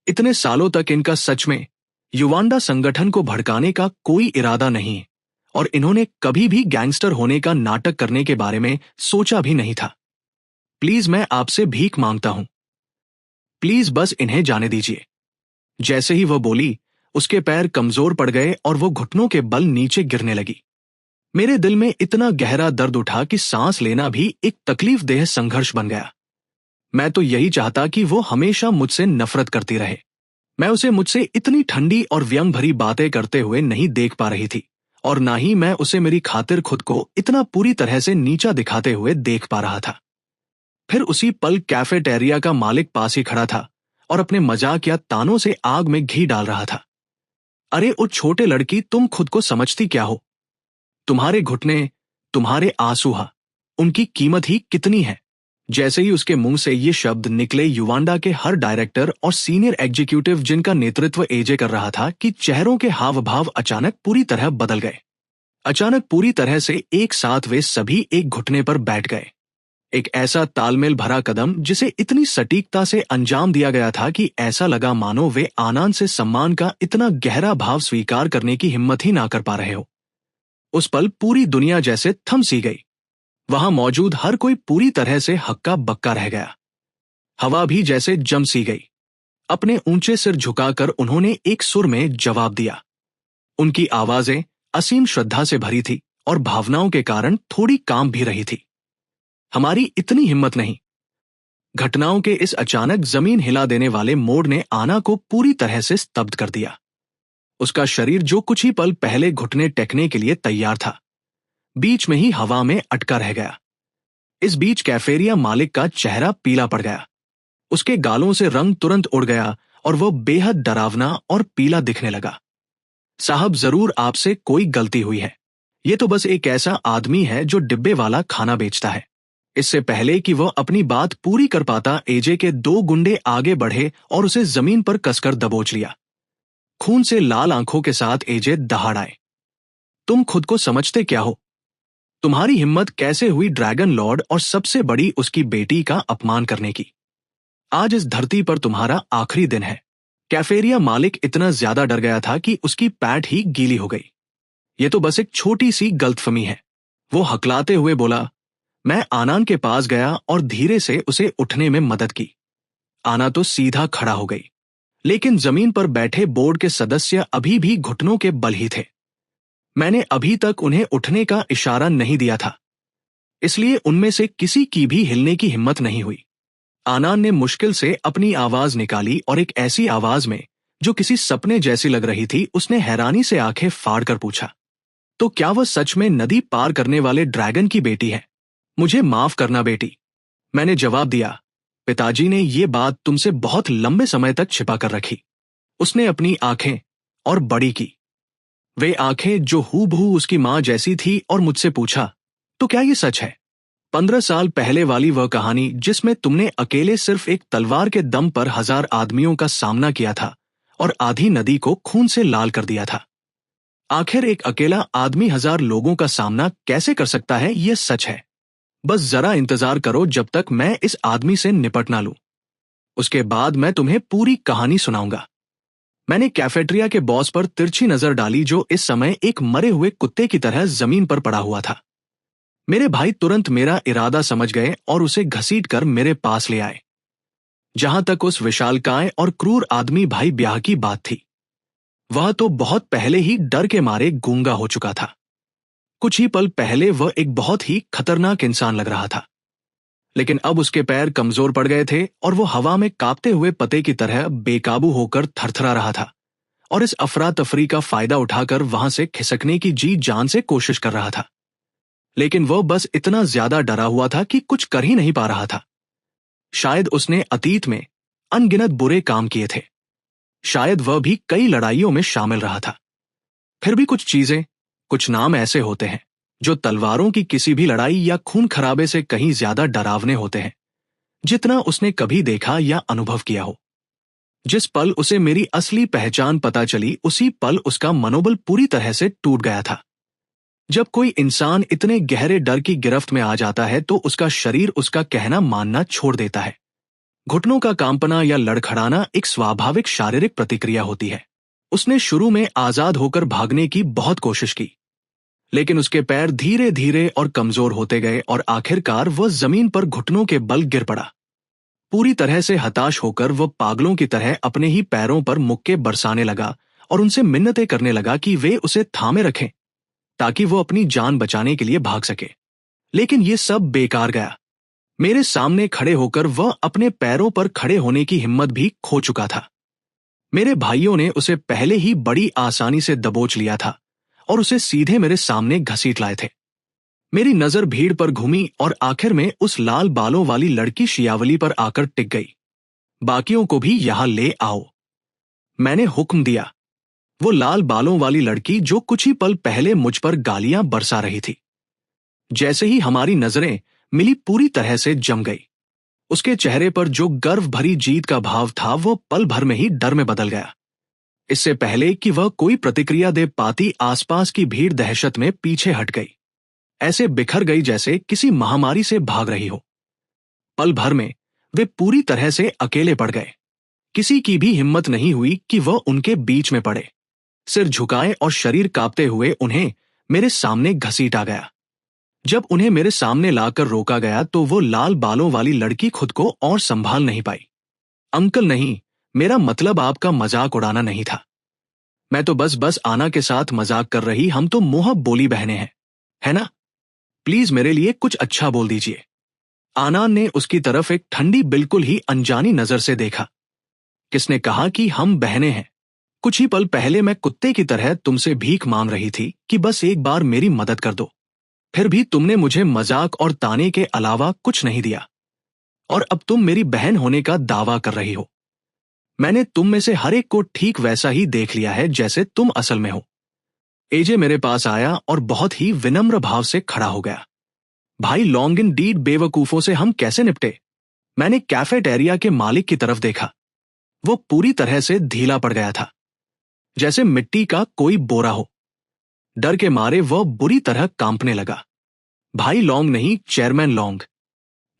इतने सालों तक इनका सच में युवांडा संगठन को भड़काने का कोई इरादा नहीं है, और इन्होंने कभी भी गैंगस्टर होने का नाटक करने के बारे में सोचा भी नहीं था। प्लीज, मैं आपसे भीख मांगता हूं, प्लीज बस इन्हें जाने दीजिए। जैसे ही वह बोली, उसके पैर कमजोर पड़ गए और वो घुटनों के बल नीचे गिरने लगी। मेरे दिल में इतना गहरा दर्द उठा कि सांस लेना भी एक तकलीफदेह संघर्ष बन गया। मैं तो यही चाहता कि वो हमेशा मुझसे नफरत करती रहे। मैं उसे मुझसे इतनी ठंडी और व्यंग भरी बातें करते हुए नहीं देख पा रही थी, और ना ही मैं उसे मेरी खातिर खुद को इतना पूरी तरह से नीचा दिखाते हुए देख पा रहा था। फिर उसी पल कैफेटेरिया का मालिक पास ही खड़ा था और अपने मजाक या तानों से आग में घी डाल रहा था। अरे ओ छोटे लड़की, तुम खुद को समझती क्या हो? तुम्हारे घुटने, तुम्हारे आंसू, उनकी कीमत ही कितनी है? जैसे ही उसके मुंह से ये शब्द निकले, युवांडा के हर डायरेक्टर और सीनियर एग्जीक्यूटिव जिनका नेतृत्व एजे कर रहा था, कि चेहरों के हाव भाव अचानक पूरी तरह बदल गए। अचानक पूरी तरह से एक साथ वे सभी एक घुटने पर बैठ गए। एक ऐसा तालमेल भरा कदम जिसे इतनी सटीकता से अंजाम दिया गया था कि ऐसा लगा मानो वे आनंद से सम्मान का इतना गहरा भाव स्वीकार करने की हिम्मत ही ना कर पा रहे हो। उस पल पूरी दुनिया जैसे थम सी गई। वहां मौजूद हर कोई पूरी तरह से हक्का बक्का रह गया। हवा भी जैसे जम सी गई। अपने ऊंचे सिर झुकाकर उन्होंने एक सुर में जवाब दिया। उनकी आवाजें असीम श्रद्धा से भरी थी और भावनाओं के कारण थोड़ी काम भी रही थी। हमारी इतनी हिम्मत नहीं। घटनाओं के इस अचानक जमीन हिला देने वाले मोड़ ने आना को पूरी तरह से स्तब्ध कर दिया। उसका शरीर, जो कुछ ही पल पहले घुटने टेकने के लिए तैयार था, बीच में ही हवा में अटका रह गया। इस बीच कैफेरिया मालिक का चेहरा पीला पड़ गया। उसके गालों से रंग तुरंत उड़ गया और वो बेहद डरावना और पीला दिखने लगा। साहब, जरूर आपसे कोई गलती हुई है। ये तो बस एक ऐसा आदमी है जो डिब्बे वाला खाना बेचता है। इससे पहले कि वह अपनी बात पूरी कर पाता, एजे के दो गुंडे आगे बढ़े और उसे जमीन पर कसकर दबोच लिया। खून से लाल आंखों के साथ एजे दहाड़ आए। तुम खुद को समझते क्या हो? तुम्हारी हिम्मत कैसे हुई ड्रैगन लॉर्ड और सबसे बड़ी उसकी बेटी का अपमान करने की? आज इस धरती पर तुम्हारा आखिरी दिन है। कैफेरिया मालिक इतना ज्यादा डर गया था कि उसकी पैंट ही गीली हो गई। ये तो बस एक छोटी सी गलतफहमी है, वो हकलाते हुए बोला। मैं आनंद के पास गया और धीरे से उसे उठने में मदद की। आना तो सीधा खड़ा हो गई, लेकिन जमीन पर बैठे बोर्ड के सदस्य अभी भी घुटनों के बल ही थे। मैंने अभी तक उन्हें उठने का इशारा नहीं दिया था, इसलिए उनमें से किसी की भी हिलने की हिम्मत नहीं हुई। आनंद ने मुश्किल से अपनी आवाज निकाली, और एक ऐसी आवाज में जो किसी सपने जैसी लग रही थी, उसने हैरानी से आंखें फाड़कर पूछा, तो क्या वह सच में नदी पार करने वाले ड्रैगन की बेटी है? मुझे माफ करना बेटी, मैंने जवाब दिया। पिताजी ने ये बात तुमसे बहुत लंबे समय तक छिपा कर रखी। उसने अपनी आंखें और बड़ी की, वे आंखें जो हूबहू उसकी मां जैसी थी, और मुझसे पूछा, तो क्या ये सच है? 15 साल पहले वाली वह कहानी जिसमें तुमने अकेले सिर्फ एक तलवार के दम पर 1000 आदमियों का सामना किया था और आधी नदी को खून से लाल कर दिया था। आखिर एक अकेला आदमी 1000 लोगों का सामना कैसे कर सकता है? यह सच है। बस जरा इंतजार करो जब तक मैं इस आदमी से निपट ना लूं। उसके बाद मैं तुम्हें पूरी कहानी सुनाऊंगा। मैंने कैफेटेरिया के बॉस पर तिरछी नजर डाली, जो इस समय एक मरे हुए कुत्ते की तरह जमीन पर पड़ा हुआ था। मेरे भाई तुरंत मेरा इरादा समझ गए और उसे घसीटकर मेरे पास ले आए, जहां तक उस विशालकाय और क्रूर आदमी भाई ब्याह की बात थी। वह तो बहुत पहले ही डर के मारे गूंगा हो चुका था। कुछ ही पल पहले वह एक बहुत ही खतरनाक इंसान लग रहा था, लेकिन अब उसके पैर कमजोर पड़ गए थे और वो हवा में कांपते हुए पत्ते की तरह बेकाबू होकर थरथरा रहा था और इस अफरा तफरी का फायदा उठाकर वहां से खिसकने की जी जान से कोशिश कर रहा था। लेकिन वह बस इतना ज्यादा डरा हुआ था कि कुछ कर ही नहीं पा रहा था। शायद उसने अतीत में अनगिनत बुरे काम किए थे, शायद वह भी कई लड़ाइयों में शामिल रहा था। फिर भी कुछ चीजें, कुछ नाम ऐसे होते हैं जो तलवारों की किसी भी लड़ाई या खून खराबे से कहीं ज्यादा डरावने होते हैं जितना उसने कभी देखा या अनुभव किया हो। जिस पल उसे मेरी असली पहचान पता चली, उसी पल उसका मनोबल पूरी तरह से टूट गया था। जब कोई इंसान इतने गहरे डर की गिरफ्त में आ जाता है तो उसका शरीर उसका कहना मानना छोड़ देता है। घुटनों का कांपना या लड़खड़ाना एक स्वाभाविक शारीरिक प्रतिक्रिया होती है। उसने शुरू में आजाद होकर भागने की बहुत कोशिश की, लेकिन उसके पैर धीरे धीरे और कमजोर होते गए और आखिरकार वह जमीन पर घुटनों के बल गिर पड़ा। पूरी तरह से हताश होकर वह पागलों की तरह अपने ही पैरों पर मुक्के बरसाने लगा और उनसे मिन्नतें करने लगा कि वे उसे थामे रखें ताकि वो अपनी जान बचाने के लिए भाग सके। लेकिन ये सब बेकार गया। मेरे सामने खड़े होकर वह अपने पैरों पर खड़े होने की हिम्मत भी खो चुका था। मेरे भाइयों ने उसे पहले ही बड़ी आसानी से दबोच लिया था और उसे सीधे मेरे सामने घसीट लाए थे। मेरी नजर भीड़ पर घूमी और आखिर में उस लाल बालों वाली लड़की शियावली पर आकर टिक गई। बाकियों को भी यहां ले आओ, मैंने हुक्म दिया। वो लाल बालों वाली लड़की जो कुछ ही पल पहले मुझ पर गालियां बरसा रही थी, जैसे ही हमारी नजरें मिली पूरी तरह से जम गई। उसके चेहरे पर जो गर्व भरी जीत का भाव था वो पल भर में ही डर में बदल गया। इससे पहले कि वह कोई प्रतिक्रिया दे पाती, आसपास की भीड़ दहशत में पीछे हट गई, ऐसे बिखर गई जैसे किसी महामारी से भाग रही हो। पल भर में वे पूरी तरह से अकेले पड़ गए। किसी की भी हिम्मत नहीं हुई कि वह उनके बीच में पड़े। सिर झुकाए और शरीर कांपते हुए उन्हें मेरे सामने घसीटा गया। जब उन्हें मेरे सामने लाकर रोका गया तो वो लाल बालों वाली लड़की खुद को और संभाल नहीं पाई। अंकल नहीं, मेरा मतलब आपका मजाक उड़ाना नहीं था। मैं तो बस आना के साथ मजाक कर रही, हम तो मुंह बोली बहनें हैं, है ना? प्लीज मेरे लिए कुछ अच्छा बोल दीजिए। आनान ने उसकी तरफ एक ठंडी, बिल्कुल ही अनजानी नजर से देखा। किसने कहा कि हम बहनें हैं? कुछ ही पल पहले मैं कुत्ते की तरह तुमसे भीख मांग रही थी कि बस एक बार मेरी मदद कर दो। फिर भी तुमने मुझे मजाक और ताने के अलावा कुछ नहीं दिया, और अब तुम मेरी बहन होने का दावा कर रही हो। मैंने तुम में से हर एक को ठीक वैसा ही देख लिया है जैसे तुम असल में हो। एजे मेरे पास आया और बहुत ही विनम्र भाव से खड़ा हो गया। भाई लॉन्गिनडीड, बेवकूफों से हम कैसे निपटे? मैंने कैफेटेरिया के मालिक की तरफ देखा। वो पूरी तरह से ढीला पड़ गया था, जैसे मिट्टी का कोई बोरा हो। डर के मारे वह बुरी तरह कांपने लगा। भाई लॉन्ग नहीं, चेयरमैन लॉन्ग।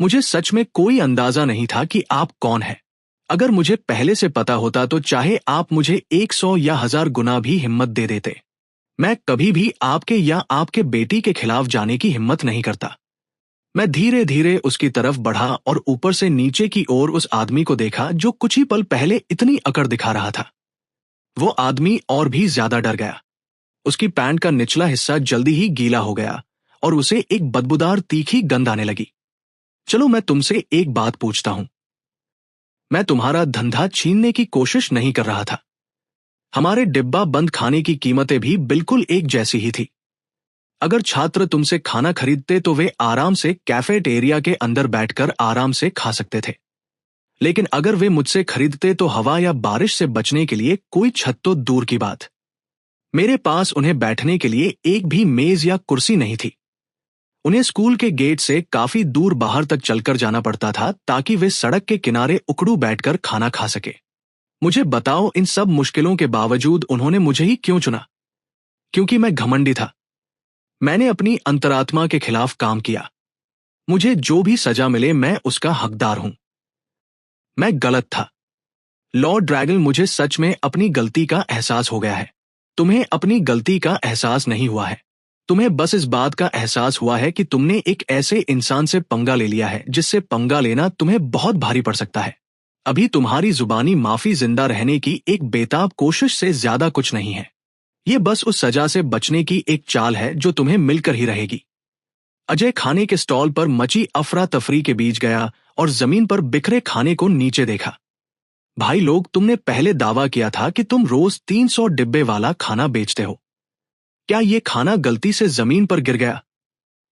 मुझे सच में कोई अंदाजा नहीं था कि आप कौन हैं। अगर मुझे पहले से पता होता तो चाहे आप मुझे 100 या 1000 गुना भी हिम्मत दे देते, मैं कभी भी आपके या आपके बेटी के खिलाफ जाने की हिम्मत नहीं करता। मैं धीरे धीरे उसकी तरफ बढ़ा और ऊपर से नीचे की ओर उस आदमी को देखा जो कुछ ही पल पहले इतनी अकड़ दिखा रहा था। वो आदमी और भी ज्यादा डर गया। उसकी पैंट का निचला हिस्सा जल्दी ही गीला हो गया और उसे एक बदबूदार तीखी गंध आने लगी। चलो मैं तुमसे एक बात पूछता हूं। मैं तुम्हारा धंधा छीनने की कोशिश नहीं कर रहा था। हमारे डिब्बा बंद खाने की कीमतें भी बिल्कुल एक जैसी ही थी। अगर छात्र तुमसे खाना खरीदते तो वे आराम से कैफेटेरिया के अंदर बैठकर आराम से खा सकते थे, लेकिन अगर वे मुझसे खरीदते तो हवा या बारिश से बचने के लिए कोई छत तो दूर की बात, मेरे पास उन्हें बैठने के लिए एक भी मेज या कुर्सी नहीं थी। उन्हें स्कूल के गेट से काफी दूर बाहर तक चलकर जाना पड़ता था ताकि वे सड़क के किनारे उकड़ू बैठकर खाना खा सके। मुझे बताओ, इन सब मुश्किलों के बावजूद उन्होंने मुझे ही क्यों चुना? क्योंकि मैं घमंडी था। मैंने अपनी अंतरात्मा के खिलाफ काम किया। मुझे जो भी सजा मिले मैं उसका हकदार हूं। मैं गलत था। लॉर्ड ड्रैगन, मुझे सच में अपनी गलती का एहसास हो गया है। तुम्हें अपनी गलती का एहसास नहीं हुआ है। तुम्हें बस इस बात का एहसास हुआ है कि तुमने एक ऐसे इंसान से पंगा ले लिया है जिससे पंगा लेना तुम्हें बहुत भारी पड़ सकता है। अभी तुम्हारी जुबानी माफी जिंदा रहने की एक बेताब कोशिश से ज्यादा कुछ नहीं है। ये बस उस सजा से बचने की एक चाल है जो तुम्हें मिलकर ही रहेगी। अजय खाने के स्टॉल पर मची अफरा तफरी के बीच गया और जमीन पर बिखरे खाने को नीचे देखा। भाई लोग, तुमने पहले दावा किया था कि तुम रोज 300 डिब्बे वाला खाना बेचते हो। क्या ये खाना गलती से जमीन पर गिर गया?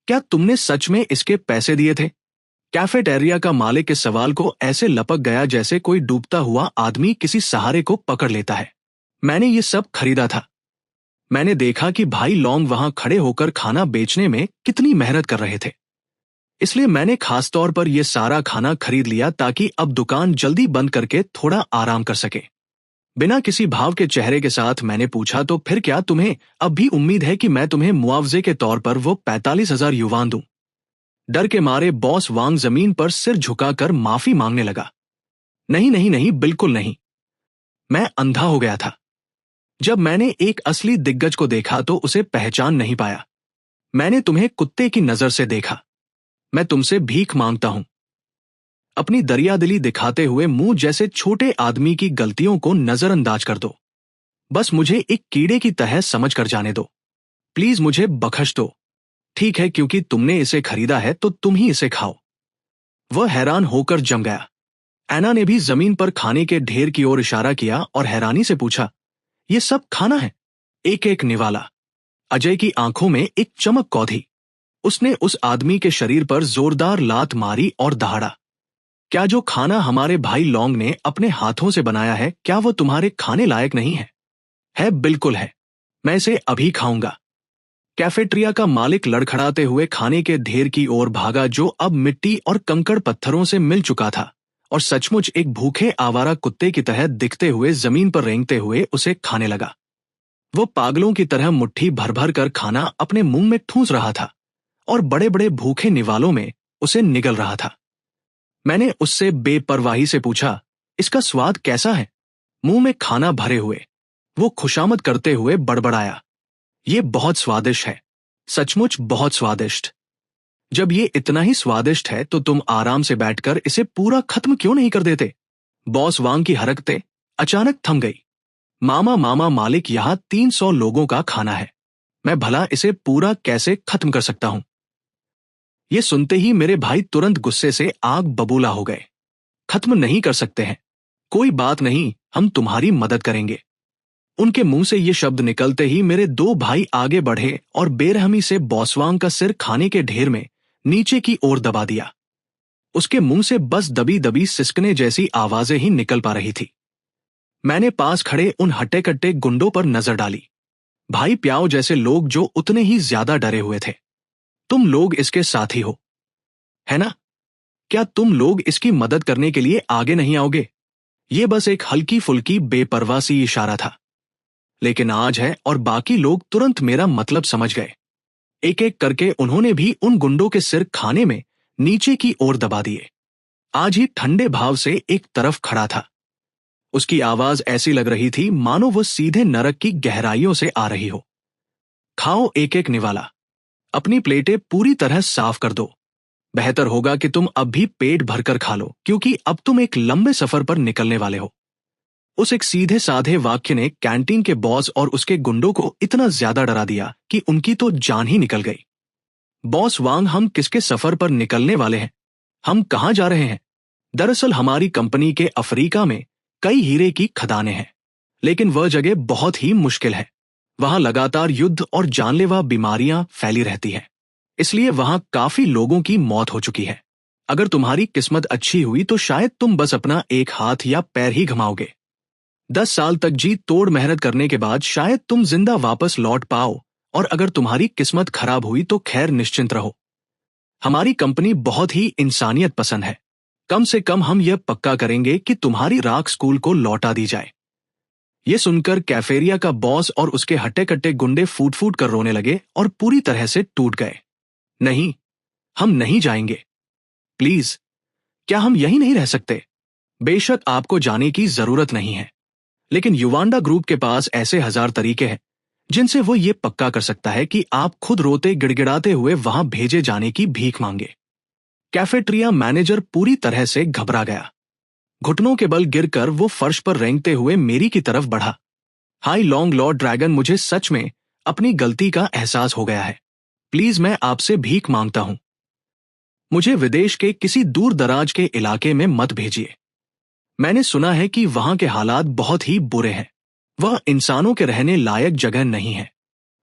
क्या तुमने सच में इसके पैसे दिए थे? कैफेटेरिया का मालिक इस सवाल को ऐसे लपक गया जैसे कोई डूबता हुआ आदमी किसी सहारे को पकड़ लेता है। मैंने ये सब खरीदा था। मैंने देखा कि भाई लॉन्ग वहां खड़े होकर खाना बेचने में कितनी मेहनत कर रहे थे, इसलिए मैंने खास तौर पर यह सारा खाना खरीद लिया ताकि अब दुकान जल्दी बंद करके थोड़ा आराम कर सके। बिना किसी भाव के चेहरे के साथ मैंने पूछा, तो फिर क्या तुम्हें अब भी उम्मीद है कि मैं तुम्हें मुआवजे के तौर पर वो 45,000 युवान दूं? डर के मारे बॉस वांग जमीन पर सिर झुकाकर माफी मांगने लगा। नहीं नहीं नहीं, बिल्कुल नहीं। मैं अंधा हो गया था। जब मैंने एक असली दिग्गज को देखा तो उसे पहचान नहीं पाया। मैंने तुम्हें कुत्ते की नजर से देखा। मैं तुमसे भीख मांगता हूं। अपनी दरियादिली दिखाते हुए मुंह जैसे छोटे आदमी की गलतियों को नजरअंदाज कर दो। बस मुझे एक कीड़े की तरह समझ कर जाने दो। प्लीज मुझे बख्श दो। ठीक है, क्योंकि तुमने इसे खरीदा है तो तुम ही इसे खाओ। वह हैरान होकर जम गया। एना ने भी जमीन पर खाने के ढेर की ओर इशारा किया और हैरानी से पूछा, ये सब खाना है? एक एक निवाला। अजय की आंखों में एक चमक कौधी। उसने उस आदमी के शरीर पर जोरदार लात मारी और दहाड़ा। क्या जो खाना हमारे भाई लॉन्ग ने अपने हाथों से बनाया है, क्या वो तुम्हारे खाने लायक नहीं है? है, बिल्कुल है। मैं इसे अभी खाऊंगा। कैफेटेरिया का मालिक लड़खड़ाते हुए खाने के ढेर की ओर भागा जो अब मिट्टी और कंकड़ पत्थरों से मिल चुका था, और सचमुच एक भूखे आवारा कुत्ते की तरह दिखते हुए जमीन पर रेंगते हुए उसे खाने लगा। वो पागलों की तरह मुट्ठी भर भर कर खाना अपने मुंह में ठूंस रहा था और बड़े बड़े भूखे निवालों में उसे निगल रहा था। मैंने उससे बेपरवाही से पूछा, इसका स्वाद कैसा है? मुंह में खाना भरे हुए वो खुशामद करते हुए बड़बड़ाया, ये बहुत स्वादिष्ट है, सचमुच बहुत स्वादिष्ट। जब ये इतना ही स्वादिष्ट है तो तुम आराम से बैठकर इसे पूरा खत्म क्यों नहीं कर देते? बॉस वांग की हरकतें अचानक थम गई। मामा मामा मालिक, यहाँ 300 लोगों का खाना है। मैं भला इसे पूरा कैसे खत्म कर सकता हूं? ये सुनते ही मेरे भाई तुरंत गुस्से से आग बबूला हो गए। खत्म नहीं कर सकते हैं? कोई बात नहीं, हम तुम्हारी मदद करेंगे। उनके मुंह से ये शब्द निकलते ही मेरे दो भाई आगे बढ़े और बेरहमी से बॉसवांग का सिर खाने के ढेर में नीचे की ओर दबा दिया। उसके मुंह से बस दबी दबी सिसकने जैसी आवाजें ही निकल पा रही थी। मैंने पास खड़े उन हट्टे कट्टे गुंडों पर नजर डाली, भाई प्याओ जैसे लोग जो उतने ही ज्यादा डरे हुए थे। तुम लोग इसके साथी हो, है ना? क्या तुम लोग इसकी मदद करने के लिए आगे नहीं आओगे? ये बस एक हल्की फुल्की बेपरवाह सी इशारा था, लेकिन आज है और बाकी लोग तुरंत मेरा मतलब समझ गए। एक एक करके उन्होंने भी उन गुंडों के सिर खाने में नीचे की ओर दबा दिए। आज ही ठंडे भाव से एक तरफ खड़ा था। उसकी आवाज ऐसी लग रही थी मानो वो सीधे नरक की गहराइयों से आ रही हो। खाओ एक एक निवाला, अपनी प्लेटें पूरी तरह साफ कर दो। बेहतर होगा कि तुम अब भी पेट भरकर खा लो, क्योंकि अब तुम एक लंबे सफर पर निकलने वाले हो। उस एक सीधे साधे वाक्य ने कैंटीन के बॉस और उसके गुंडों को इतना ज्यादा डरा दिया कि उनकी तो जान ही निकल गई। बॉस वांग, हम किसके सफर पर निकलने वाले हैं? हम कहां जा रहे हैं? दरअसल हमारी कंपनी के अफ्रीका में कई हीरे की खदानें हैं, लेकिन वह जगह बहुत ही मुश्किल है। वहां लगातार युद्ध और जानलेवा बीमारियां फैली रहती हैं, इसलिए वहां काफी लोगों की मौत हो चुकी है। अगर तुम्हारी किस्मत अच्छी हुई तो शायद तुम बस अपना एक हाथ या पैर ही घुमाओगे। 10 साल तक जी तोड़ मेहनत करने के बाद शायद तुम जिंदा वापस लौट पाओ, और अगर तुम्हारी किस्मत खराब हुई तो खैर निश्चिंत रहो। हमारी कंपनी बहुत ही इंसानियत पसंद है। कम से कम हम यह पक्का करेंगे कि तुम्हारी राख स्कूल को लौटा दी जाए। ये सुनकर कैफेरिया का बॉस और उसके हट्टे कट्टे गुंडे फूट फूट कर रोने लगे और पूरी तरह से टूट गए। नहीं, हम नहीं जाएंगे। प्लीज, क्या हम यहीं नहीं रह सकते? बेशक आपको जाने की जरूरत नहीं है, लेकिन युवांडा ग्रुप के पास ऐसे 1000 तरीके हैं जिनसे वो ये पक्का कर सकता है कि आप खुद रोते गिड़गिड़ाते हुए वहां भेजे जाने की भीख मांगे। कैफेटेरिया मैनेजर पूरी तरह से घबरा गया। घुटनों के बल गिरकर वो फर्श पर रेंगते हुए मेरी की तरफ बढ़ा। हाय लॉन्ग लॉर्ड ड्रैगन, मुझे सच में अपनी गलती का एहसास हो गया है। प्लीज मैं आपसे भीख मांगता हूं। मुझे विदेश के किसी दूर दराज के इलाके में मत भेजिए। मैंने सुना है कि वहां के हालात बहुत ही बुरे हैं। वह इंसानों के रहने लायक जगह नहीं है।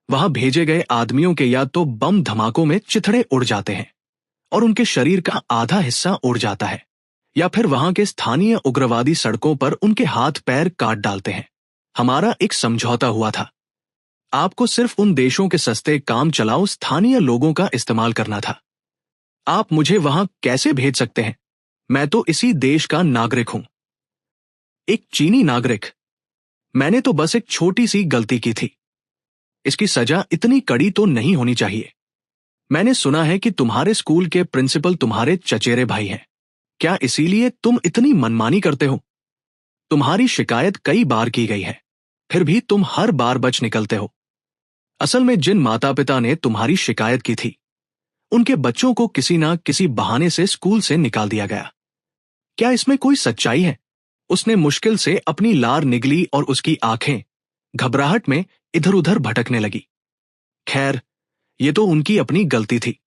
वहां भेजे गए आदमियों के या तो बम धमाकों में चिथड़े उड़ जाते हैं और उनके शरीर का आधा हिस्सा उड़ जाता है, या फिर वहां के स्थानीय उग्रवादी सड़कों पर उनके हाथ पैर काट डालते हैं। हमारा एक समझौता हुआ था। आपको सिर्फ उन देशों के सस्ते काम चलाऊ स्थानीय लोगों का इस्तेमाल करना था। आप मुझे वहां कैसे भेज सकते हैं? मैं तो इसी देश का नागरिक हूं। एक चीनी नागरिक? मैंने तो बस एक छोटी सी गलती की थी। इसकी सजा इतनी कड़ी तो नहीं होनी चाहिए। मैंने सुना है कि तुम्हारे स्कूल के प्रिंसिपल तुम्हारे चचेरे भाई हैं। क्या इसीलिए तुम इतनी मनमानी करते हो? तुम्हारी शिकायत कई बार की गई है, फिर भी तुम हर बार बच निकलते हो। असल में जिन माता पिता ने तुम्हारी शिकायत की थी, उनके बच्चों को किसी ना किसी बहाने से स्कूल से निकाल दिया गया। क्या इसमें कोई सच्चाई है? उसने मुश्किल से अपनी लार निगली और उसकी आंखें घबराहट में इधर उधर भटकने लगी। खैर, ये तो उनकी अपनी गलती थी।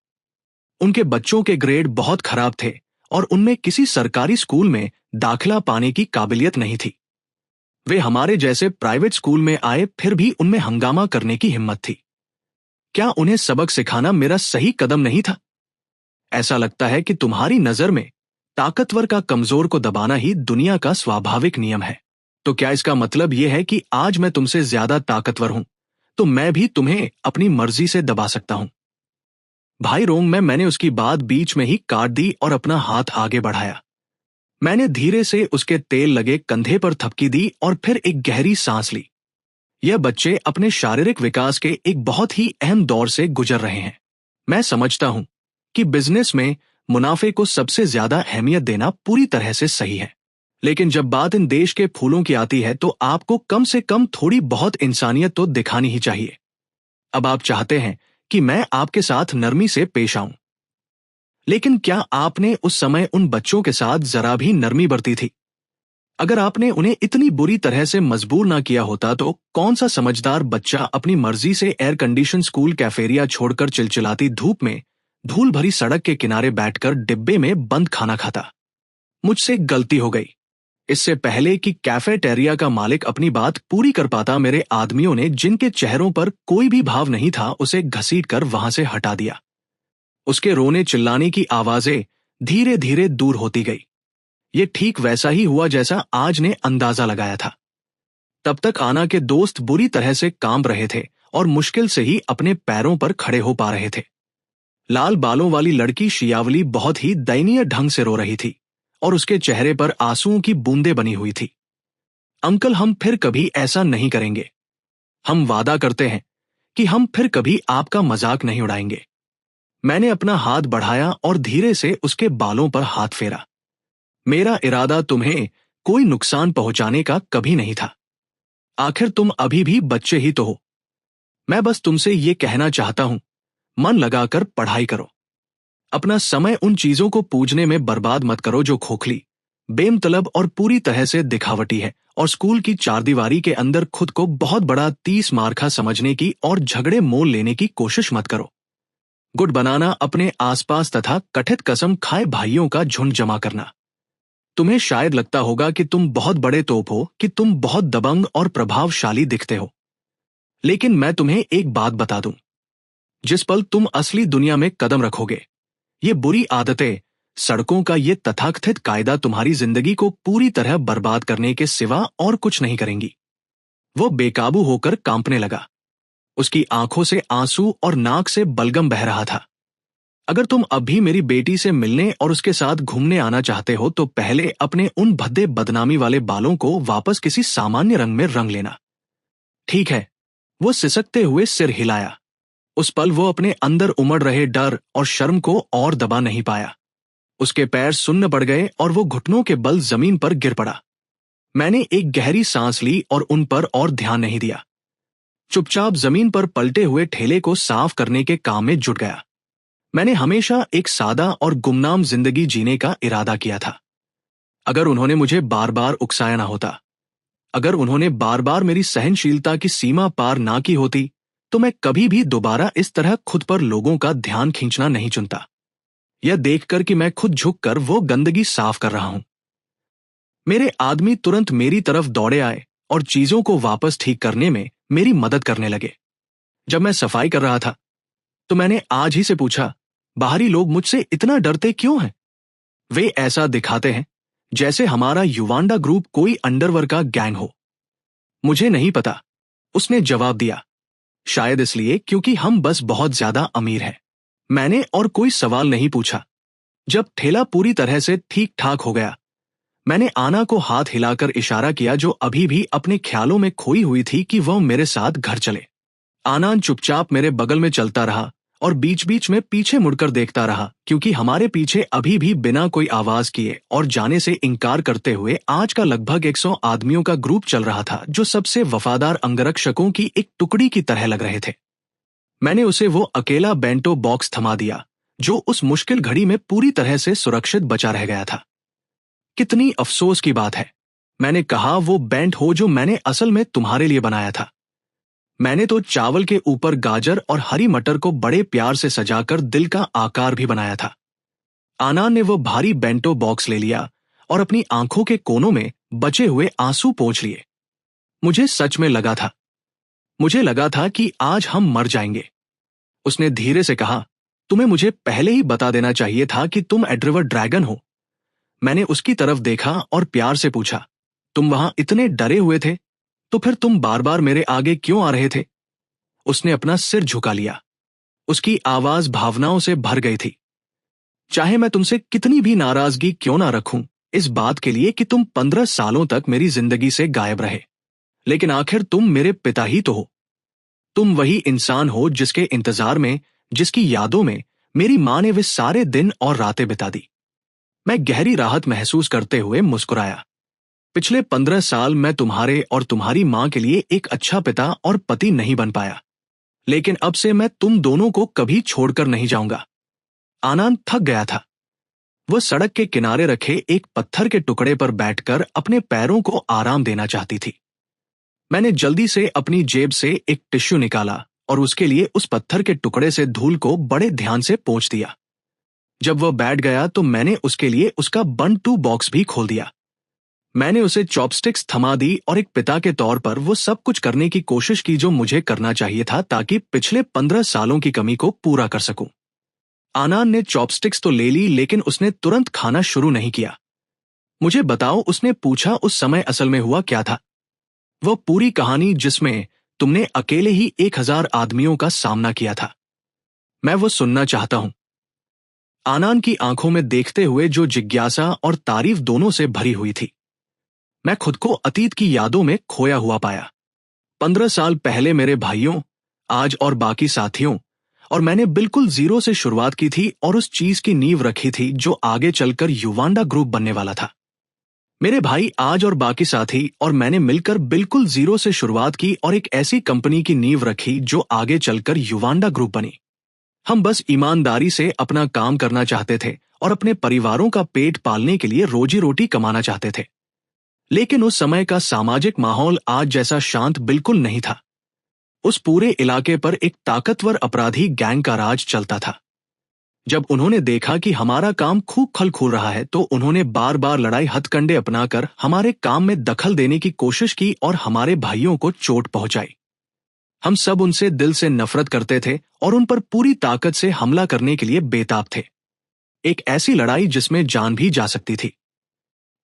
उनके बच्चों के ग्रेड बहुत खराब थे और उनमें किसी सरकारी स्कूल में दाखिला पाने की काबिलियत नहीं थी। वे हमारे जैसे प्राइवेट स्कूल में आए, फिर भी उनमें हंगामा करने की हिम्मत थी। क्या उन्हें सबक सिखाना मेरा सही कदम नहीं था? ऐसा लगता है कि तुम्हारी नजर में ताकतवर का कमजोर को दबाना ही दुनिया का स्वाभाविक नियम है। तो क्या इसका मतलब यह है कि आज मैं तुमसे ज्यादा ताकतवर हूं, तो मैं भी तुम्हें अपनी मर्जी से दबा सकता हूं? भाई रोंग में मैंने उसकी बात बीच में ही काट दी और अपना हाथ आगे बढ़ाया। मैंने धीरे से उसके तेल लगे कंधे पर थपकी दी और फिर एक गहरी सांस ली। यह बच्चे अपने शारीरिक विकास के एक बहुत ही अहम दौर से गुजर रहे हैं। मैं समझता हूं कि बिजनेस में मुनाफे को सबसे ज्यादा अहमियत देना पूरी तरह से सही है, लेकिन जब बात इन देश के फूलों की आती है तो आपको कम से कम थोड़ी बहुत इंसानियत तो दिखानी ही चाहिए। अब आप चाहते हैं कि मैं आपके साथ नरमी से पेश आऊं, लेकिन क्या आपने उस समय उन बच्चों के साथ जरा भी नरमी बरती थी? अगर आपने उन्हें इतनी बुरी तरह से मजबूर ना किया होता तो कौन सा समझदार बच्चा अपनी मर्जी से एयर कंडीशन स्कूल कैफेरिया छोड़कर चिलचिलाती धूप में धूल भरी सड़क के किनारे बैठकर डिब्बे में बंद खाना खाता? मुझसे गलती हो गई। इससे पहले कि कैफेटेरिया का मालिक अपनी बात पूरी कर पाता, मेरे आदमियों ने, जिनके चेहरों पर कोई भी भाव नहीं था, उसे घसीटकर वहां से हटा दिया। उसके रोने चिल्लाने की आवाजें धीरे धीरे दूर होती गई। ये ठीक वैसा ही हुआ जैसा आज ने अंदाजा लगाया था। तब तक आना के दोस्त बुरी तरह से कांप रहे थे और मुश्किल से ही अपने पैरों पर खड़े हो पा रहे थे। लाल बालों वाली लड़की शियावली बहुत ही दयनीय ढंग से रो रही थी और उसके चेहरे पर आंसुओं की बूंदें बनी हुई थी। अंकल, हम फिर कभी ऐसा नहीं करेंगे। हम वादा करते हैं कि हम फिर कभी आपका मजाक नहीं उड़ाएंगे। मैंने अपना हाथ बढ़ाया और धीरे से उसके बालों पर हाथ फेरा। मेरा इरादा तुम्हें कोई नुकसान पहुंचाने का कभी नहीं था। आखिर तुम अभी भी बच्चे ही तो हो। मैं बस तुमसे ये कहना चाहता हूं, मन लगाकर पढ़ाई करो। अपना समय उन चीजों को पूजने में बर्बाद मत करो जो खोखली, बेमतलब और पूरी तरह से दिखावटी है, और स्कूल की चारदीवारी के अंदर खुद को बहुत बड़ा 30 मार्का समझने की और झगड़े मोल लेने की कोशिश मत करो। गुड बनाना अपने आसपास तथा कथित कसम खाए भाइयों का झुंड जमा करना। तुम्हें शायद लगता होगा कि तुम बहुत बड़े तोप हो, कि तुम बहुत दबंग और प्रभावशाली दिखते हो, लेकिन मैं तुम्हें एक बात बता दूं, जिस पल तुम असली दुनिया में कदम रखोगे, ये बुरी आदतें, सड़कों का ये तथाकथित कायदा तुम्हारी जिंदगी को पूरी तरह बर्बाद करने के सिवा और कुछ नहीं करेंगी। वो बेकाबू होकर कांपने लगा। उसकी आंखों से आंसू और नाक से बलगम बह रहा था। अगर तुम अब भी मेरी बेटी से मिलने और उसके साथ घूमने आना चाहते हो तो पहले अपने उन भद्दे बदनामी वाले बालों को वापस किसी सामान्य रंग में रंग लेना। ठीक है? वो सिसकते हुए सिर हिलाया। उस पल वो अपने अंदर उमड़ रहे डर और शर्म को और दबा नहीं पाया। उसके पैर सुन्न पड़ गए और वो घुटनों के बल जमीन पर गिर पड़ा। मैंने एक गहरी सांस ली और उन पर और ध्यान नहीं दिया। चुपचाप जमीन पर पलटे हुए ठेले को साफ करने के काम में जुट गया। मैंने हमेशा एक सादा और गुमनाम जिंदगी जीने का इरादा किया था। अगर उन्होंने मुझे बार बार उकसाया ना होता, अगर उन्होंने बार बार मेरी सहनशीलता की सीमा पार ना की होती, तो मैं कभी भी दोबारा इस तरह खुद पर लोगों का ध्यान खींचना नहीं चुनता। यह देखकर कि मैं खुद झुककर वो गंदगी साफ कर रहा हूं। मेरे आदमी तुरंत मेरी तरफ दौड़े आए और चीजों को वापस ठीक करने में मेरी मदद करने लगे। जब मैं सफाई कर रहा था, तो मैंने आज ही से पूछा, बाहरी लोग मुझसे इतना डरते क्यों हैं? वे ऐसा दिखाते हैं जैसे हमारा युवांडा ग्रुप कोई अंडरवर्ल्ड का गैंग हो। मुझे नहीं पता, उसने जवाब दिया। शायद इसलिए क्योंकि हम बस बहुत ज्यादा अमीर हैं। मैंने और कोई सवाल नहीं पूछा। जब ठेला पूरी तरह से ठीक ठाक हो गया, मैंने आना को हाथ हिलाकर इशारा किया, जो अभी भी अपने ख्यालों में खोई हुई थी कि वह मेरे साथ घर चले। आनंद चुपचाप मेरे बगल में चलता रहा और बीच बीच में पीछे मुड़कर देखता रहा, क्योंकि हमारे पीछे अभी भी बिना कोई आवाज किए और जाने से इनकार करते हुए आज का लगभग 100 आदमियों का ग्रुप चल रहा था, जो सबसे वफादार अंगरक्षकों की एक टुकड़ी की तरह लग रहे थे। मैंने उसे वो अकेला बेंटो बॉक्स थमा दिया, जो उस मुश्किल घड़ी में पूरी तरह से सुरक्षित बचा रह गया था। कितनी अफसोस की बात है, मैंने कहा, वो बेंट हो जो मैंने असल में तुम्हारे लिए बनाया था। मैंने तो चावल के ऊपर गाजर और हरी मटर को बड़े प्यार से सजाकर दिल का आकार भी बनाया था। आनंद ने वो भारी बेंटो बॉक्स ले लिया और अपनी आंखों के कोनों में बचे हुए आंसू पोंछ लिए। मुझे सच में लगा था, मुझे लगा था कि आज हम मर जाएंगे। उसने धीरे से कहा, तुम्हें मुझे पहले ही बता देना चाहिए था कि तुम एड्रिवर ड्रैगन हो। मैंने उसकी तरफ देखा और प्यार से पूछा, तुम वहां इतने डरे हुए थे, तो फिर तुम बार बार मेरे आगे क्यों आ रहे थे? उसने अपना सिर झुका लिया। उसकी आवाज भावनाओं से भर गई थी। चाहे मैं तुमसे कितनी भी नाराजगी क्यों ना रखूं इस बात के लिए कि तुम 15 सालों तक मेरी जिंदगी से गायब रहे, लेकिन आखिर तुम मेरे पिता ही तो हो। तुम वही इंसान हो जिसके इंतजार में, जिसकी यादों में मेरी मां ने वे सारे दिन और रातें बिता दी। मैं गहरी राहत महसूस करते हुए मुस्कुराया। पिछले 15 साल मैं तुम्हारे और तुम्हारी मां के लिए एक अच्छा पिता और पति नहीं बन पाया, लेकिन अब से मैं तुम दोनों को कभी छोड़कर नहीं जाऊंगा। आनंद थक गया था। वह सड़क के किनारे रखे एक पत्थर के टुकड़े पर बैठकर अपने पैरों को आराम देना चाहती थी। मैंने जल्दी से अपनी जेब से एक टिश्यू निकाला और उसके लिए उस पत्थर के टुकड़े से धूल को बड़े ध्यान से पोंछ दिया। जब वह बैठ गया तो मैंने उसके लिए उसका बंटू बॉक्स भी खोल दिया। मैंने उसे चॉपस्टिक्स थमा दी और एक पिता के तौर पर वो सब कुछ करने की कोशिश की जो मुझे करना चाहिए था, ताकि पिछले 15 सालों की कमी को पूरा कर सकूं। आनंद ने चॉपस्टिक्स तो ले ली, लेकिन उसने तुरंत खाना शुरू नहीं किया। मुझे बताओ, उसने पूछा, उस समय असल में हुआ क्या था? वह पूरी कहानी जिसमें तुमने अकेले ही 1000 आदमियों का सामना किया था। मैं वो सुनना चाहता हूं। आनंद की आंखों में देखते हुए जो जिज्ञासा और तारीफ दोनों से भरी हुई थी। मैं खुद को अतीत की यादों में खोया हुआ पाया। 15 साल पहले मेरे भाइयों, आज और बाकी साथियों, और मैंने बिल्कुल जीरो से शुरुआत की थी और उस चीज की नींव रखी थी जो आगे चलकर युवांडा ग्रुप बनने वाला था। मेरे भाई आज और बाकी साथी और मैंने मिलकर बिल्कुल जीरो से शुरुआत की और एक ऐसी कंपनी की नींव रखी जो आगे चलकर युवांडा ग्रुप बनी। हम बस ईमानदारी से अपना काम करना चाहते थे और अपने परिवारों का पेट पालने के लिए रोजी रोटी कमाना चाहते थे। लेकिन उस समय का सामाजिक माहौल आज जैसा शांत बिल्कुल नहीं था। उस पूरे इलाके पर एक ताकतवर अपराधी गैंग का राज चलता था। जब उन्होंने देखा कि हमारा काम खूब खल खूल रहा है, तो उन्होंने बार बार लड़ाई हथकंडे अपनाकर हमारे काम में दखल देने की कोशिश की और हमारे भाइयों को चोट पहुंचाई। हम सब उनसे दिल से नफरत करते थे और उन पर पूरी ताकत से हमला करने के लिए बेताब थे। एक ऐसी लड़ाई जिसमें जान भी जा सकती थी।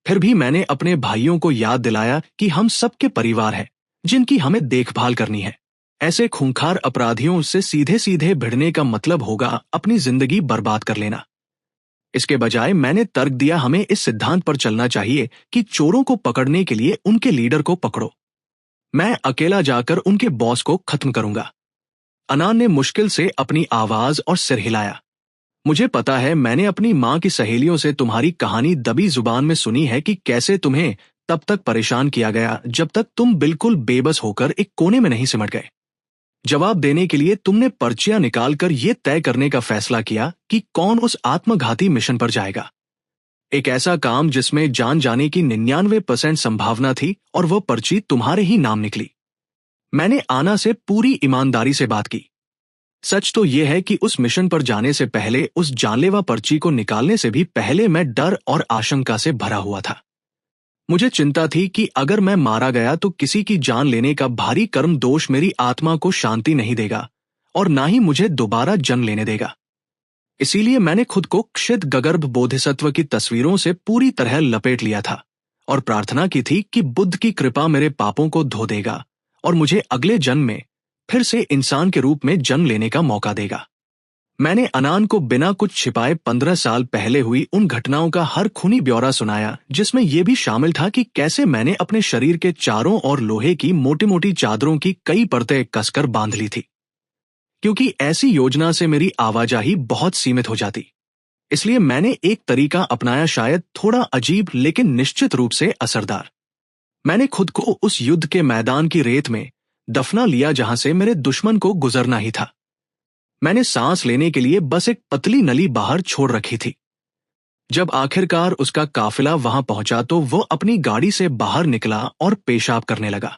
फिर भी मैंने अपने भाइयों को याद दिलाया कि हम सबके परिवार हैं, जिनकी हमें देखभाल करनी है। ऐसे खूंखार अपराधियों से सीधे सीधे भिड़ने का मतलब होगा अपनी जिंदगी बर्बाद कर लेना। इसके बजाय मैंने तर्क दिया, हमें इस सिद्धांत पर चलना चाहिए कि चोरों को पकड़ने के लिए उनके लीडर को पकड़ो। मैं अकेला जाकर उनके बॉस को खत्म करूंगा। आनंद ने मुश्किल से अपनी आवाज और सिर हिलाया। मुझे पता है, मैंने अपनी मां की सहेलियों से तुम्हारी कहानी दबी जुबान में सुनी है कि कैसे तुम्हें तब तक परेशान किया गया जब तक तुम बिल्कुल बेबस होकर एक कोने में नहीं सिमट गए। जवाब देने के लिए तुमने पर्चियां निकालकर यह तय करने का फैसला किया कि कौन उस आत्मघाती मिशन पर जाएगा। एक ऐसा काम जिसमें जान जाने की 99% संभावना थी और वह पर्ची तुम्हारे ही नाम निकली। मैंने आना से पूरी ईमानदारी से बात की। सच तो यह है कि उस मिशन पर जाने से पहले, उस जानलेवा पर्ची को निकालने से भी पहले मैं डर और आशंका से भरा हुआ था। मुझे चिंता थी कि अगर मैं मारा गया तो किसी की जान लेने का भारी कर्म दोष मेरी आत्मा को शांति नहीं देगा और ना ही मुझे दोबारा जन्म लेने देगा। इसीलिए मैंने खुद को क्षित गगर्भ बोधिसत्व की तस्वीरों से पूरी तरह लपेट लिया था और प्रार्थना की थी कि बुद्ध की कृपा मेरे पापों को धो देगा और मुझे अगले जन्म में फिर से इंसान के रूप में जन्म लेने का मौका देगा। मैंने अनान को बिना कुछ छिपाए 15 साल पहले हुई उन घटनाओं का हर खूनी ब्यौरा सुनाया, जिसमें यह भी शामिल था कि कैसे मैंने अपने शरीर के चारों ओर लोहे की मोटी मोटी चादरों की कई परतें कसकर बांध ली थी, क्योंकि ऐसी योजना से मेरी आवाजाही बहुत सीमित हो जाती। इसलिए मैंने एक तरीका अपनाया, शायद थोड़ा अजीब लेकिन निश्चित रूप से असरदार। मैंने खुद को उस युद्ध के मैदान की रेत में दफना लिया जहां से मेरे दुश्मन को गुजरना ही था। मैंने सांस लेने के लिए बस एक पतली नली बाहर छोड़ रखी थी। जब आखिरकार उसका काफिला वहां पहुंचा तो वो अपनी गाड़ी से बाहर निकला और पेशाब करने लगा।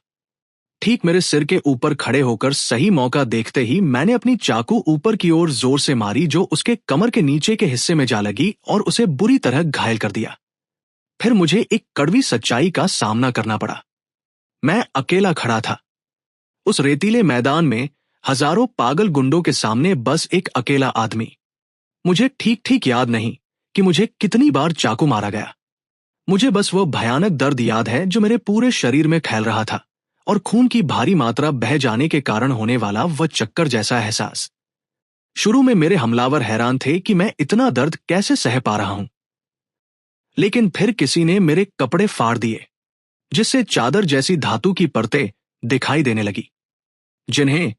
ठीक मेरे सिर के ऊपर खड़े होकर सही मौका देखते ही मैंने अपनी चाकू ऊपर की ओर जोर से मारी, जो उसके कमर के नीचे के हिस्से में जा लगी और उसे बुरी तरह घायल कर दिया। फिर मुझे एक कड़वी सच्चाई का सामना करना पड़ा। मैं अकेला खड़ा था उस रेतीले मैदान में, हजारों पागल गुंडों के सामने बस एक अकेला आदमी। मुझे ठीक ठीक याद नहीं कि मुझे कितनी बार चाकू मारा गया। मुझे बस वह भयानक दर्द याद है जो मेरे पूरे शरीर में फैल रहा था और खून की भारी मात्रा बह जाने के कारण होने वाला वह चक्कर जैसा एहसास। शुरू में मेरे हमलावर हैरान थे कि मैं इतना दर्द कैसे सह पा रहा हूं, लेकिन फिर किसी ने मेरे कपड़े फाड़ दिए, जिससे चादर जैसी धातु की परतें दिखाई देने लगी, जिन्हें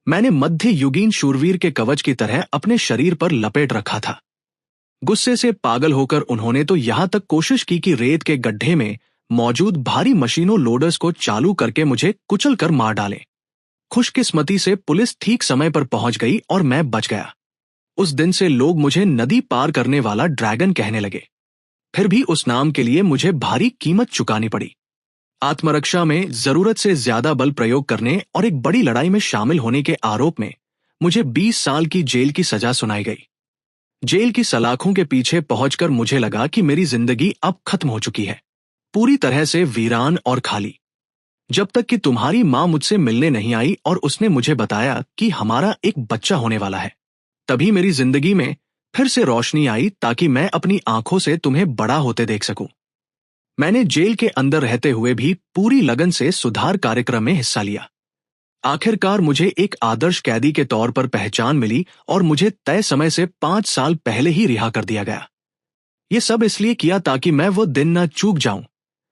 मैंने मध्य युगीन शूरवीर के कवच की तरह अपने शरीर पर लपेट रखा था। गुस्से से पागल होकर उन्होंने तो यहां तक कोशिश की कि रेत के गड्ढे में मौजूद भारी मशीनों लोडर्स को चालू करके मुझे कुचल कर मार डाले। खुशकिस्मती से पुलिस ठीक समय पर पहुंच गई और मैं बच गया। उस दिन से लोग मुझे नदी पार करने वाला ड्रैगन कहने लगे। फिर भी उस नाम के लिए मुझे भारी कीमत चुकानी पड़ी। आत्मरक्षा में जरूरत से ज्यादा बल प्रयोग करने और एक बड़ी लड़ाई में शामिल होने के आरोप में मुझे 20 साल की जेल की सजा सुनाई गई। जेल की सलाखों के पीछे पहुंचकर मुझे लगा कि मेरी जिंदगी अब खत्म हो चुकी है, पूरी तरह से वीरान और खाली। जब तक कि तुम्हारी मां मुझसे मिलने नहीं आई और उसने मुझे बताया कि हमारा एक बच्चा होने वाला है, तभी मेरी जिंदगी में फिर से रोशनी आई, ताकि मैं अपनी आंखों से तुम्हें बड़ा होते देख सकूं। मैंने जेल के अंदर रहते हुए भी पूरी लगन से सुधार कार्यक्रम में हिस्सा लिया। आखिरकार मुझे एक आदर्श कैदी के तौर पर पहचान मिली और मुझे तय समय से 5 साल पहले ही रिहा कर दिया गया। ये सब इसलिए किया ताकि मैं वो दिन न चूक जाऊं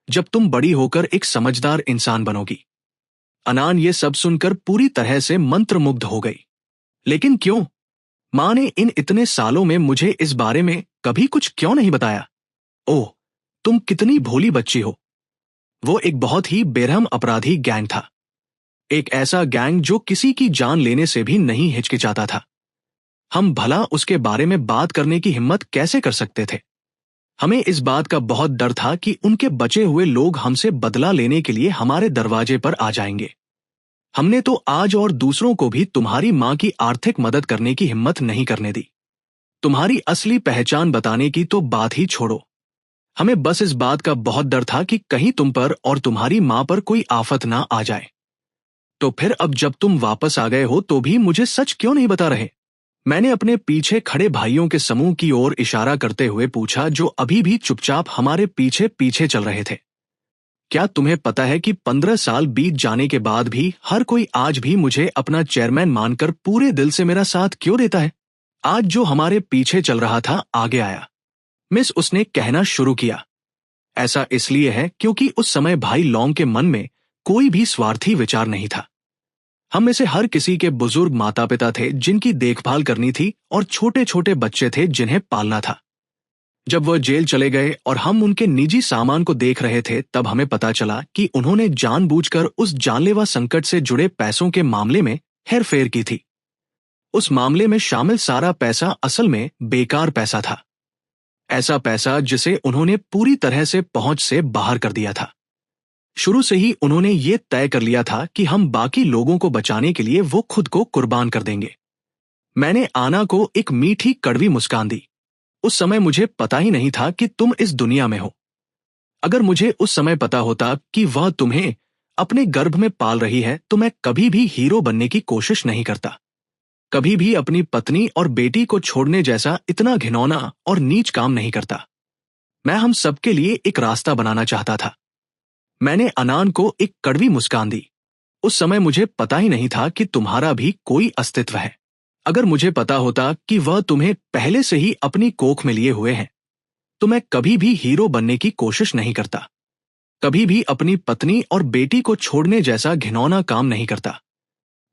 जब तुम बड़ी होकर एक समझदार इंसान बनोगी। अनान ये सब सुनकर पूरी तरह से मंत्रमुग्ध हो गई। लेकिन क्यों? मां ने इन इतने सालों में मुझे इस बारे में कभी कुछ क्यों नहीं बताया? ओह, तुम कितनी भोली बच्ची हो। वो एक बहुत ही बेरहम अपराधी गैंग था। एक ऐसा गैंग जो किसी की जान लेने से भी नहीं हिचकिचाता था। हम भला उसके बारे में बात करने की हिम्मत कैसे कर सकते थे? हमें इस बात का बहुत डर था कि उनके बचे हुए लोग हमसे बदला लेने के लिए हमारे दरवाजे पर आ जाएंगे। हमने तो आज और दूसरों को भी तुम्हारी मां की आर्थिक मदद करने की हिम्मत नहीं करने दी। तुम्हारी असली पहचान बताने की तो बात ही छोड़ो। हमें बस इस बात का बहुत डर था कि कहीं तुम पर और तुम्हारी मां पर कोई आफत ना आ जाए। तो फिर अब जब तुम वापस आ गए हो तो भी मुझे सच क्यों नहीं बता रहे? मैंने अपने पीछे खड़े भाइयों के समूह की ओर इशारा करते हुए पूछा, जो अभी भी चुपचाप हमारे पीछे पीछे चल रहे थे। क्या तुम्हें पता है कि 15 साल बीत जाने के बाद भी हर कोई आज भी मुझे अपना चेयरमैन मानकर पूरे दिल से मेरा साथ क्यों देता है? आज जो हमारे पीछे चल रहा था आगे आया, मिस, उसने कहना शुरू किया। ऐसा इसलिए है क्योंकि उस समय भाई लॉन्ग के मन में कोई भी स्वार्थी विचार नहीं था। हम में से हर किसी के बुजुर्ग माता पिता थे जिनकी देखभाल करनी थी और छोटे छोटे बच्चे थे जिन्हें पालना था। जब वह जेल चले गए और हम उनके निजी सामान को देख रहे थे, तब हमें पता चला कि उन्होंने जानबूझकर उस जानलेवा संकट से जुड़े पैसों के मामले में हेरफेर की थी। उस मामले में शामिल सारा पैसा असल में बेकार पैसा था। ऐसा पैसा जिसे उन्होंने पूरी तरह से पहुंच से बाहर कर दिया था। शुरू से ही उन्होंने ये तय कर लिया था कि हम बाकी लोगों को बचाने के लिए वो खुद को कुर्बान कर देंगे। मैंने आना को एक मीठी कड़वी मुस्कान दी। उस समय मुझे पता ही नहीं था कि तुम इस दुनिया में हो। अगर मुझे उस समय पता होता कि वह तुम्हें अपने गर्भ में पाल रही है तो मैं कभी भी हीरो बनने की कोशिश नहीं करता, कभी भी अपनी पत्नी और बेटी को छोड़ने जैसा इतना घिनौना और नीच काम नहीं करता। मैं हम सबके लिए एक रास्ता बनाना चाहता था। मैंने अनान को एक कड़वी मुस्कान दी। उस समय मुझे पता ही नहीं था कि तुम्हारा भी कोई अस्तित्व है। अगर मुझे पता होता कि वह तुम्हें पहले से ही अपनी कोख में लिए हुए हैं तो मैं कभी भी हीरो बनने की कोशिश नहीं करता, कभी भी अपनी पत्नी और बेटी को छोड़ने जैसा घिनौना काम नहीं करता।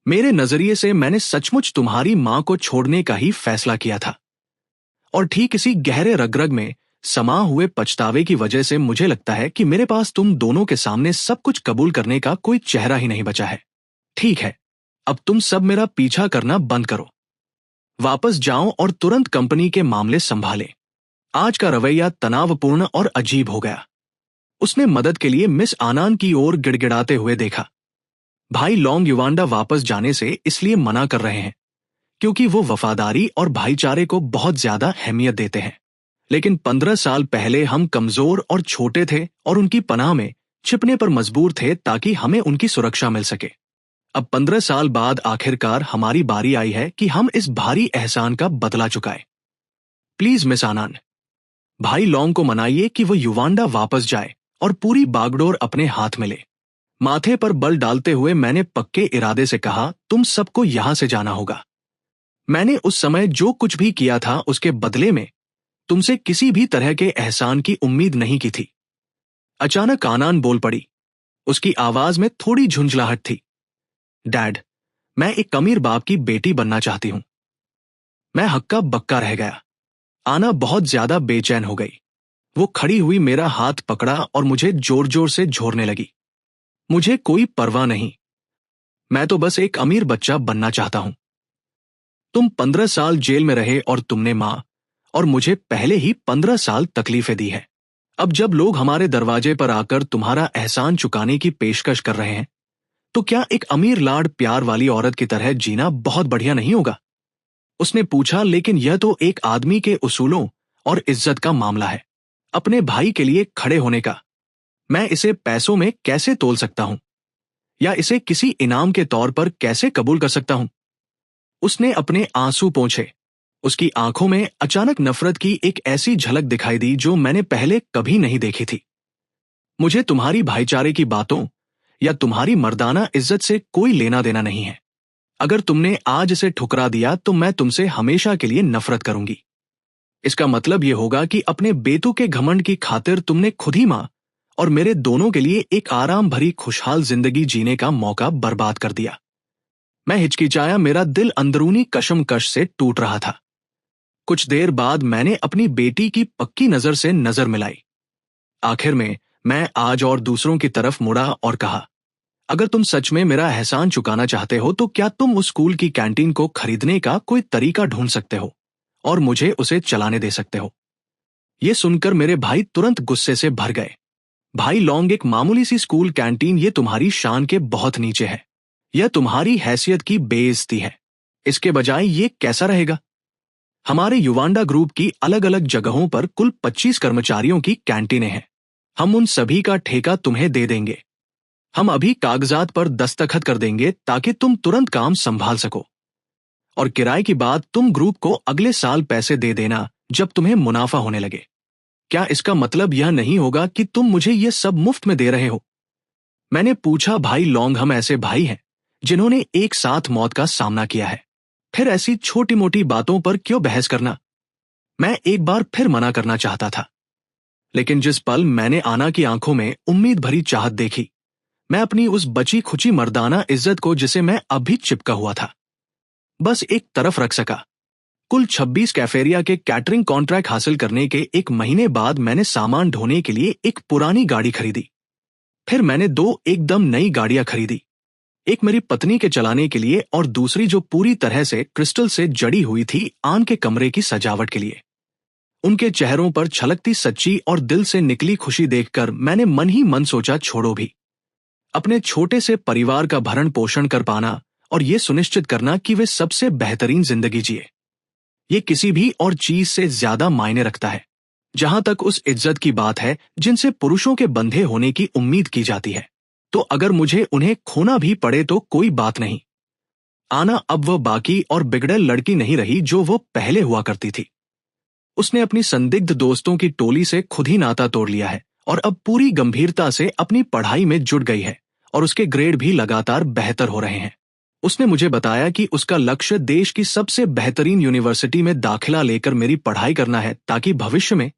मेरे नजरिए से मैंने सचमुच तुम्हारी मां को छोड़ने का ही फैसला किया था, और ठीक इसी गहरे रग-रग में समा हुए पछतावे की वजह से मुझे लगता है कि मेरे पास तुम दोनों के सामने सब कुछ कबूल करने का कोई चेहरा ही नहीं बचा है। ठीक है, अब तुम सब मेरा पीछा करना बंद करो, वापस जाओ और तुरंत कंपनी के मामले संभालें। आज का रवैया तनावपूर्ण और अजीब हो गया। उसने मदद के लिए मिस आनान की ओर गिड़गिड़ाते हुए देखा। भाई लॉन्ग युवांडा वापस जाने से इसलिए मना कर रहे हैं क्योंकि वो वफादारी और भाईचारे को बहुत ज्यादा अहमियत देते हैं। लेकिन 15 साल पहले हम कमजोर और छोटे थे और उनकी पनाह में छिपने पर मजबूर थे ताकि हमें उनकी सुरक्षा मिल सके। अब 15 साल बाद आखिरकार हमारी बारी आई है कि हम इस भारी एहसान का बदला चुकाएं। प्लीज मिस आनान, भाई लॉन्ग को मनाइए कि वो युवांडा वापस जाए और पूरी बागडोर अपने हाथ में ले। माथे पर बल डालते हुए मैंने पक्के इरादे से कहा, तुम सबको यहां से जाना होगा। मैंने उस समय जो कुछ भी किया था उसके बदले में तुमसे किसी भी तरह के एहसान की उम्मीद नहीं की थी। अचानक आनान बोल पड़ी। उसकी आवाज में थोड़ी झुंझलाहट थी। डैड, मैं एक अमीर बाप की बेटी बनना चाहती हूं। मैं हक्का बक्का रह गया। आना बहुत ज्यादा बेचैन हो गई। वो खड़ी हुई मेरा हाथ पकड़ा और मुझे जोर जोर से झोरने लगी। मुझे कोई परवाह नहीं, मैं तो बस एक अमीर बच्चा बनना चाहता हूं। तुम 15 साल जेल में रहे और तुमने मां और मुझे पहले ही 15 साल तकलीफें दी है। अब जब लोग हमारे दरवाजे पर आकर तुम्हारा एहसान चुकाने की पेशकश कर रहे हैं तो क्या एक अमीर लाड प्यार वाली औरत की तरह जीना बहुत बढ़िया नहीं होगा? उसने पूछा। लेकिन यह तो एक आदमी के उसूलों और इज्जत का मामला है, अपने भाई के लिए खड़े होने का। मैं इसे पैसों में कैसे तोल सकता हूं या इसे किसी इनाम के तौर पर कैसे कबूल कर सकता हूं? उसने अपने आंसू पोंछे। उसकी आंखों में अचानक नफरत की एक ऐसी झलक दिखाई दी जो मैंने पहले कभी नहीं देखी थी। मुझे तुम्हारी भाईचारे की बातों या तुम्हारी मर्दाना इज्जत से कोई लेना देना नहीं है। अगर तुमने आज इसे ठुकरा दिया तो मैं तुमसे हमेशा के लिए नफरत करूंगी। इसका मतलब यह होगा कि अपने बेतु के घमंड की खातिर तुमने खुद ही मां और मेरे दोनों के लिए एक आराम भरी खुशहाल जिंदगी जीने का मौका बर्बाद कर दिया। मैं हिचकिचाया, मेरा दिल अंदरूनी कशमकश से टूट रहा था। कुछ देर बाद मैंने अपनी बेटी की पक्की नजर से नजर मिलाई। आखिर में मैं आज और दूसरों की तरफ मुड़ा और कहा, अगर तुम सच में मेरा एहसान चुकाना चाहते हो तो क्या तुम उस स्कूल की कैंटीन को खरीदने का कोई तरीका ढूंढ सकते हो और मुझे उसे चलाने दे सकते हो? ये सुनकर मेरे भाई तुरंत गुस्से से भर गए। भाई लॉन्ग, एक मामूली सी स्कूल कैंटीन ये तुम्हारी शान के बहुत नीचे है। यह तुम्हारी हैसियत की बेइज्जती है। इसके बजाय ये कैसा रहेगा? हमारे युवांडा ग्रुप की अलग अलग जगहों पर कुल 25 कर्मचारियों की कैंटीनें हैं। हम उन सभी का ठेका तुम्हें दे देंगे। हम अभी कागजात पर दस्तखत कर देंगे ताकि तुम तुरंत काम संभाल सको। और किराए की बात तुम ग्रुप को अगले साल पैसे दे देना जब तुम्हें मुनाफा होने लगे। क्या इसका मतलब यह नहीं होगा कि तुम मुझे यह सब मुफ्त में दे रहे हो? मैंने पूछा। भाई लॉन्ग, हम ऐसे भाई हैं जिन्होंने एक साथ मौत का सामना किया है, फिर ऐसी छोटी मोटी बातों पर क्यों बहस करना? मैं एक बार फिर मना करना चाहता था, लेकिन जिस पल मैंने आना की आंखों में उम्मीद भरी चाहत देखी, मैं अपनी उस बची खुची मर्दाना इज्जत को जिसे मैं अभी चिपका हुआ था बस एक तरफ रख सका। कुल 26 कैफेरिया के कैटरिंग कॉन्ट्रैक्ट हासिल करने के एक महीने बाद मैंने सामान ढोने के लिए एक पुरानी गाड़ी खरीदी। फिर मैंने 2 एकदम नई गाड़ियां खरीदी, एक मेरी पत्नी के चलाने के लिए और दूसरी जो पूरी तरह से क्रिस्टल से जड़ी हुई थी आन के कमरे की सजावट के लिए। उनके चेहरों पर छलकती सच्ची और दिल से निकली खुशी देखकर मैंने मन ही मन सोचा, छोड़ो भी। अपने छोटे से परिवार का भरण पोषण कर पाना और ये सुनिश्चित करना कि वे सबसे बेहतरीन जिंदगी जिए, ये किसी भी और चीज से ज्यादा मायने रखता है। जहां तक उस इज्जत की बात है जिनसे पुरुषों के बंधे होने की उम्मीद की जाती है, तो अगर मुझे उन्हें खोना भी पड़े तो कोई बात नहीं। आना अब वह बाकी और बिगड़ल लड़की नहीं रही जो वो पहले हुआ करती थी। उसने अपनी संदिग्ध दोस्तों की टोली से खुद ही नाता तोड़ लिया है और अब पूरी गंभीरता से अपनी पढ़ाई में जुट गई है और उसके ग्रेड भी लगातार बेहतर हो रहे हैं। उसने मुझे बताया कि उसका लक्ष्य देश की सबसे बेहतरीन यूनिवर्सिटी में दाखिला लेकर मेरी पढ़ाई करना है, ताकि भविष्य में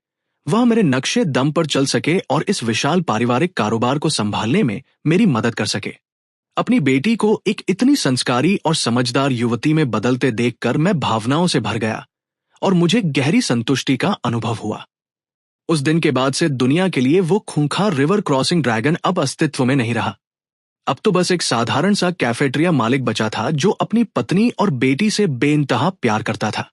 वह मेरे नक्शे दम पर चल सके और इस विशाल पारिवारिक कारोबार को संभालने में मेरी मदद कर सके। अपनी बेटी को एक इतनी संस्कारी और समझदार युवती में बदलते देखकर मैं भावनाओं से भर गया और मुझे गहरी संतुष्टि का अनुभव हुआ। उस दिन के बाद से दुनिया के लिए वो खूंखार रिवर क्रॉसिंग ड्रैगन अब अस्तित्व में नहीं रहा। अब तो बस एक साधारण सा कैफेटेरिया मालिक बचा था जो अपनी पत्नी और बेटी से बेइंतहा प्यार करता था।